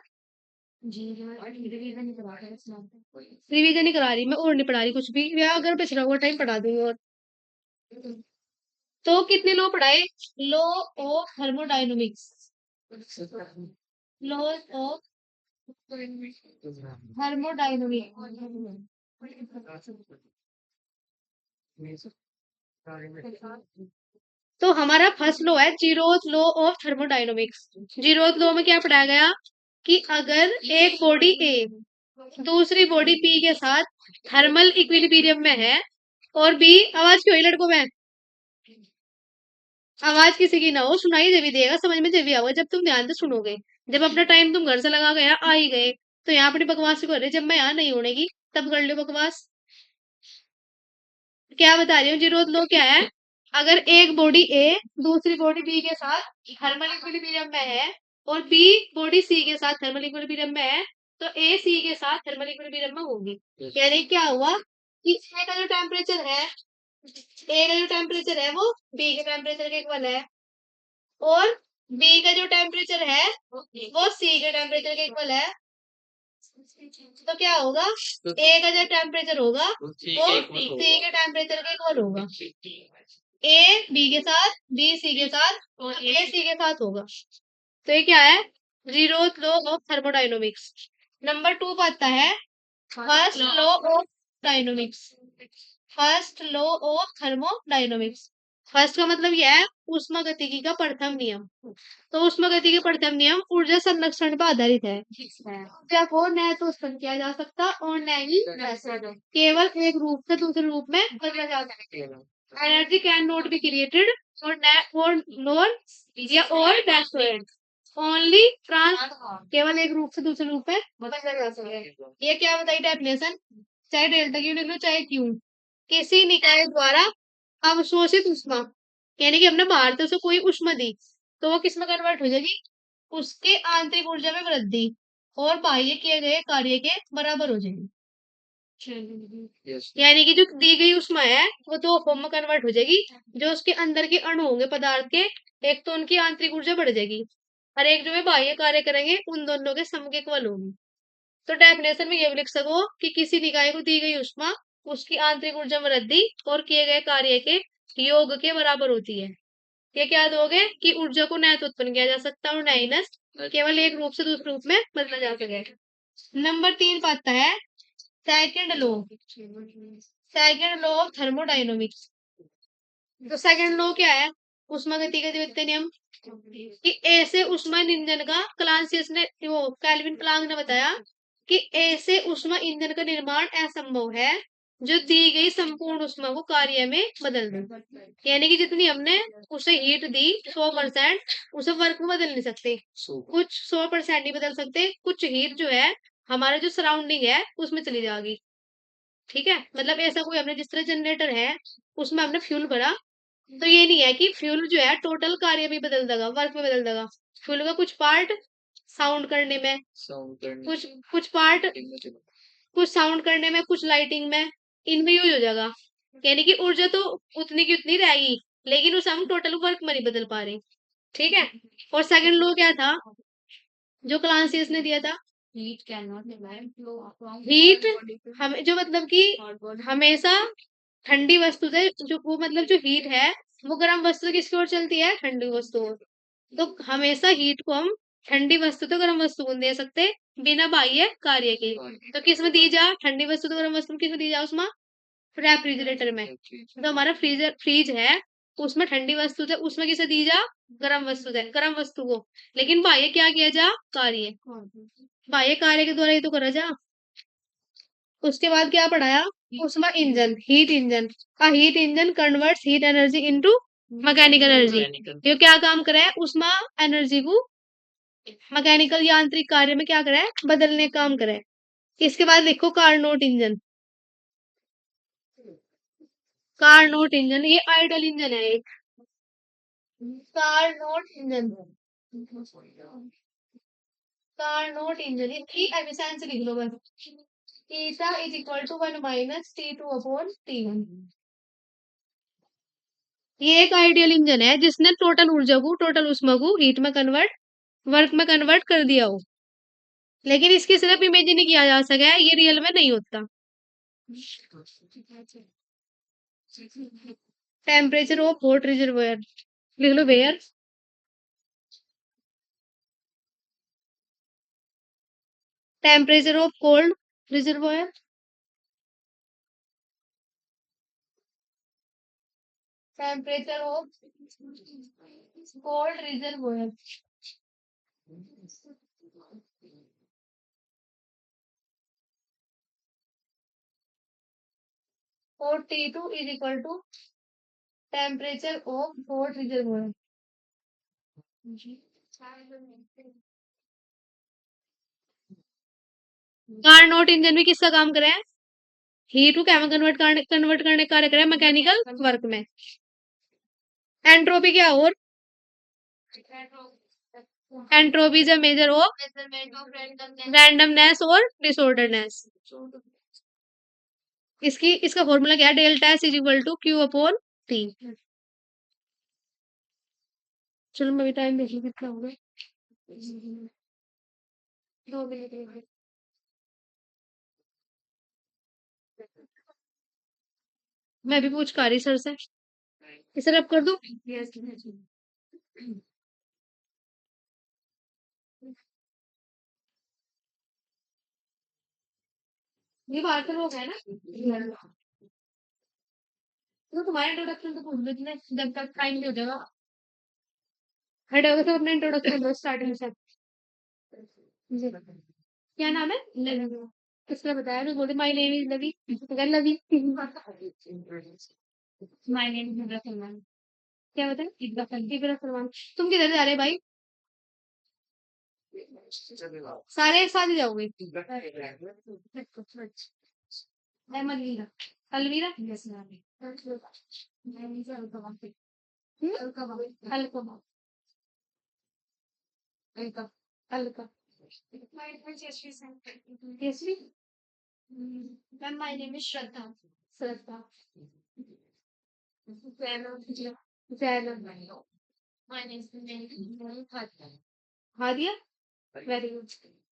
रिवीजन नहीं करा रही मैं, और नहीं पढ़ा रही कुछ भी, या अगर पिछड़ा हुआ टाइम पढ़ा दूंगी। और तो कितने लॉ पढ़ाए? Law of thermodynamics. Law of thermodynamics. तो हमारा फर्स्ट लॉ है zeroth law of thermodynamics. Zeroth law में क्या पढ़ाया गया कि अगर एक बॉडी ए दूसरी बॉडी बी के साथ थर्मल इक्विलिब्रियम में है, और बी, आवाज क्यों हुई लड़कों में? आवाज किसी की ना हो, सुनाई जब भी देगा, समझ में जब भी आएगा जब तुम ध्यान से सुनोगे। जब अपना टाइम तुम घर से लगा गया आ ही गए, तो यहाँ अपनी बकवास कर रहे, जब मैं यहाँ नहीं होनेगी तब कर लो बकवास। क्या बता रही हूँ? जीरोथ लॉ क्या है? अगर एक बॉडी ए दूसरी बॉडी बी के साथ थर्मल इक्विलिब्रियम में है, और बी बॉडी सी के साथ थर्मल इक्विलिब्रियम में है, तो ए सी के साथ थर्मल इक्विलिब्रियम में होगी। यानी क्या हुआ कि ए का जो टेम्परेचर है, ए का जो टेम्परेचर है वो बी के टेम्परेचर के इक्वल है, और बी का जो टेम्परेचर है वो सी के टेम्परेचर के इक्वल है। तो क्या होगा? ए का जो टेम्परेचर होगा वो सी के टेम्परेचर के इक्वल होगा। ए बी के साथ, बी सी के साथ, और ए सी के साथ होगा। तो ये क्या है? Zeroth law of thermodynamics. Number 2 पर आता है first law of dynamics. First law of thermodynamics. First का मतलब यह है ऊष्मागतिकी का प्रथम नियम। तो ऊष्मागतिकी का प्रथम नियम ऊर्जा संरक्षण पर आधारित है। ऊर्जा को न तो उत्पन्न किया जा सकता और न ही केवल एक रूप से दूसरे रूप में बदला जा सकता। Energy can not be created और नॉन या और डेस्ट्रॉयड ओनली ट्रांस केवल एक रूप से दूसरे रूप में बदला जा सकता है। ये क्या बताई डेफिनेशन, चाहे डेल्टा क्यू लिख लो चाहे क्यू, किसी निकाय द्वारा अवशोषित उष्मा, यानी कि हमने बाहर से उसे कोई उष्मा दी तो वो किस में कन्वर्ट हो जाएगी, उसके आंतरिक ऊर्जा में वृद्धि और बाह्य किए गए कार्य के बराबर हो जाएगी। यानी कि जो दी गई उष्मा है वो दो फॉर्म में कन्वर्ट हो जाएगी, जो उसके अंदर के अणु होंगे पदार्थ के, एक तो उनकी आंतरिक ऊर्जा बढ़ जाएगी और एक जो है बाह्य कार्य करेंगे उन दोनों के सम के इक्वल होगी। तो डेफिनेशन में ये भी लिख सको कि किसी निकाय को दी गई उष्मा उसकी आंतरिक ऊर्जा में वृद्धि और किए गए कार्य के योग के बराबर होती है। ये क्या दोगे कि ऊर्जा को न तो उत्पन्न किया जा सकता और न ही नष्ट, केवल एक रूप से दूसरे रूप में बदला जा सके। नंबर 3 पाता है second law, second law of thermodynamics. तो सेकंड लॉ क्या है, उष्मागतिकी का द्वितीय नियम, कि ऐसे उष्मा इंजन का क्लासियस ने वो कैल्विन प्लांक ने बताया कि ऐसे उष्मा इंजन का निर्माण असंभव है जो दी गई संपूर्ण उष्मा को कार्य में बदल दे। यानी कि जितनी हमने उसे हीट दी 100% उसे वर्क में बदल नहीं सकते, कुछ 100% नहीं बदल सकते, कुछ हीट जो है हमारे जो सराउंडिंग है उसमें चली जाएगी। ठीक है, मतलब ऐसा कोई हमने जिस तरह जनरेटर है उसमें हमने फ्यूल भरा, तो ये नहीं है कि फ्यूल जो है टोटल कार्य भी बदल देगा, वर्क में बदल देगा। फ्यूल का कुछ पार्ट साउंड करने में, कुछ कुछ पार्ट कुछ साउंड करने में, कुछ लाइटिंग में, इनमें यूज हो जाएगा। यानी कि ऊर्जा तो उतनी की उतनी रहेगी लेकिन उसे हम टोटल वर्क में नहीं बदल पा रहे। ठीक है, और सेकंड लॉ क्या था जो क्लासियस ने दिया था, हीट हमें जो मतलब कि हमेशा ठंडी वस्तु से जो वो मतलब जो हीट है वो गर्म वस्तु से किसकी ओर चलती है, ठंडी वस्तु ओर। तो हमेशा हीट को हम ठंडी वस्तु तो गर्म वस्तु को नहीं दे सकते बिना बाह्य कार्य के। तो किस में दी जा, ठंडी वस्तु तो गर्म वस्तु में किस में दी जा, उसमें रेफ्रिजरेटर में। तो हमारा फ्रीज है उसमें ठंडी वस्तु थे, उसमें किसे दी जा, गर्म वस्तु थे, गर्म वस्तु को। लेकिन बाह्य क्या किया जा, कार्य, बाह्य कार्य के द्वारा ये तो करा जा। उसके बाद क्या पढ़ाया, उसमें engine, heat engine, a heat engine converts heat energy into mechanical energy. ये क्या काम करे, उसमें एनर्जी को मैकेनिकल यांत्रिक कार्य में क्या करे, बदलने का काम करे। इसके बाद देखो कार्नोट इंजन, कार्नोट इंजन ये आइडल इंजन है एक, कार्नोट इंजन, कार्नोट इंजन इसकी एफिशिएंसी लिख लो बस, theta is equal to 1 minus T2 upon T1। ये एक आइडियल इंजन है जिसने टोटल ऊर्जा को, टोटल उष्मा को हीट में कन्वर्ट, वर्क में कन्वर्ट कर दिया हो, लेकिन इसकी सिर्फ इमेजिन ही किया जा सका है, ये रियल में नहीं होता। टेम्परेचर ऑफ हॉट रिजर्वायर लिख लो, where temperature of cold reservoir, temperature of cold reservoir. और T2 is equal to temperature of hot reservoir. Carnot engine में किसका काम करे, हीट को क्या में कन्वर्ट करने का कार्य करे, मैकेनिकल वर्क में। एंट्रोपी क्या और, entropy is a measure of randomness और डिसऑर्डरनेस। इसकी इसका फॉर्मूला क्या है, delta S is equal to Q upon T. चलो मैं भी टाइम देख लूं कितना होगा, 2 मिनट। मैं भी पूछ पा रही सर से, इसे रब कर दूं। ये बाहर के लोग है ना, तो तुम्हारा इंट्रोडक्शन तो पूछ लो, जब तक टाइम नहीं हो जाएगा। हट होगा तो अपना इंट्रोडक्शन दो स्टार्टिंग से। जी। क्या नाम है, लवी, किसने बताया, तो बोले my name is Lovi, Lovi. My name is Rafina. क्या बताया? इब्रा सलमान। तुम किधर जा रहे भाई? सारे एक साथ ही जाओगे? Almira. Almira. Alkama. Alka. Yashvi. Ma'am my name is Shraddha. Shraddha. Zainab. Zainab. My name is Hadiya. Very good.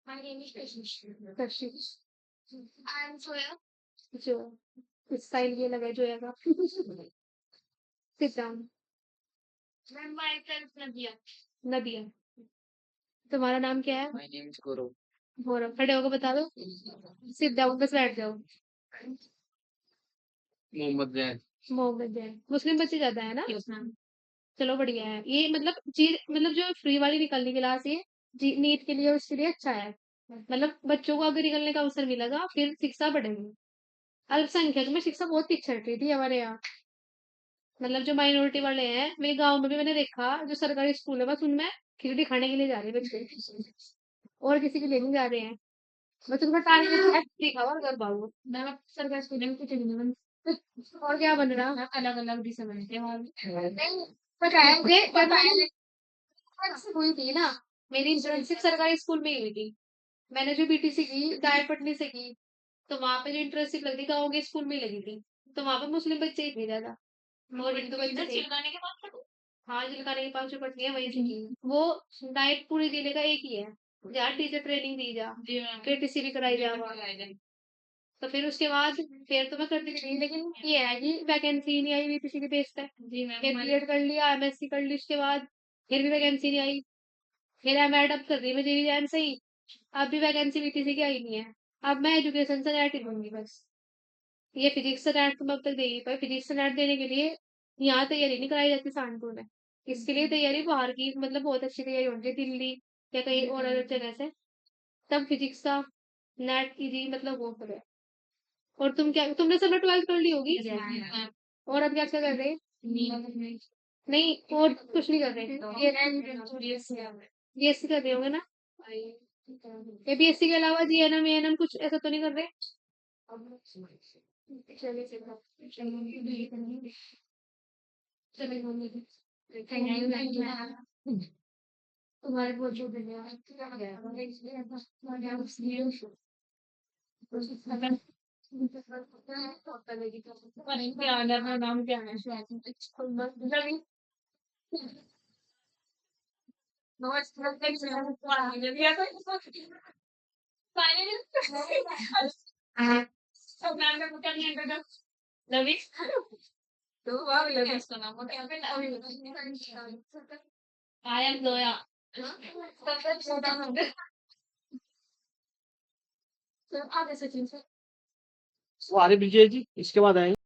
My name is Kashish. Kashish. I am Zoya. जो स्टाइल ये लगा जोया का। Sit down. Ma'am myself Nadiya. Nadiya. तुम्हारा नाम क्या है? My name is Gaurav. Gaurav. खड़े होकर बता दो। सिट डाउन, बस बैठ जाओ। मोहम्मद जैन। मोहम्मद जैन। मुस्लिम बच्चे ज्यादा है ना? Yes ma'am. चलो बढ़िया है ये, मतलब चीज, मतलब जो फ्री वाली निकलने क्लास है, नीट के लिए और उसके लिए अच्छा है। मतलब बच्चों को अगर निकलने का अवसर मिलेगा फिर शिक्षा बढ़ेगी। अल्पसंख्यक में शिक्षा बहुत पीछे हट रही थी हमारे यहाँ। मतलब जो माइनॉरिटी वाले हैं, मेरे गांव में भी मैंने देखा, जो सरकारी स्कूल है बस उनमें खिचड़ी खाने के लिए जा रहे हैं बच्चे, और किसी के लिए नहीं जा रहे हैं। बस उनका टारगेट दिखा और घर भागो। मैं सरकारी स्कूल में खिचड़ी नहीं बन, और क्या बन रहा? अलग अलग डिश बनते हैं नहीं, पता है मुझे, पता है हुई थी ना। मेरी इंटर्नशिप सरकारी स्कूल में ही हुई थी। मैंने जो बीटीसी की गायपटनी से की, तो वहां पे जो इंटर्नशिप लगी गाँव के स्कूल में ही लगी थी। तो वहां पे मुस्लिम बच्चे ही थे ज्यादा, और हिंदू बच्चे थे। चिलकाने के पास पढ़ी? हाँ, जिलकाने के पास जो पढ़ती है वहीं से की। वो डाइट पूरे जिले का एक ही है, जहाँ टीचर ट्रेनिंग दी जा, केटीसी भी कराई जा वहाँ। तो फिर उसके बाद फिर तो मैं करती रही, लेकिन ये है कि वैकेंसी नहीं आई बीपीसी के बेस पे। फिर बीएड कर लिया, एमएससी कर ली, उसके बाद फिर भी वैकेंसी नहीं आई। फिर एमएड अब कर रही मैं जीवी जैन से ही, अब भी वैकेंसी बीटीसी की आई नहीं है। अब मैं एजुकेशन से नेट ही दूंगी बस। ये फिजिक्स से नेट तो मैं अब तक दे ही पाई। फिजिक्स से नेट देने के लिए यहाँ तैयारी नहीं कराई जाती सहारनपुर में। इसके लिए तैयारी बाहर की, मतलब बहुत अच्छी तैयारी होनी चाहिए, दिल्ली या कहीं और अलग जगह से, तब फिजिक्स का नेट इजी मतलब वो करे। और तुम क्या, तुमने सब 12th कर ली होगी? और अब क्या क्या कर रहे हैं? नहीं, और कुछ नहीं कर रहे? ये बीएससी कर रहे होंगे ना? ये बीएससी के अलावा जीएनएम एएनएम कुछ ऐसा तो नहीं कर रहे? चलिए तुम्हारे बहुत जो नाम क्या है? रवि। तो लवी इसका नाम आई एम जोया। आगे सचिन से। वो आगे विजय जी इसके बाद आएंगे।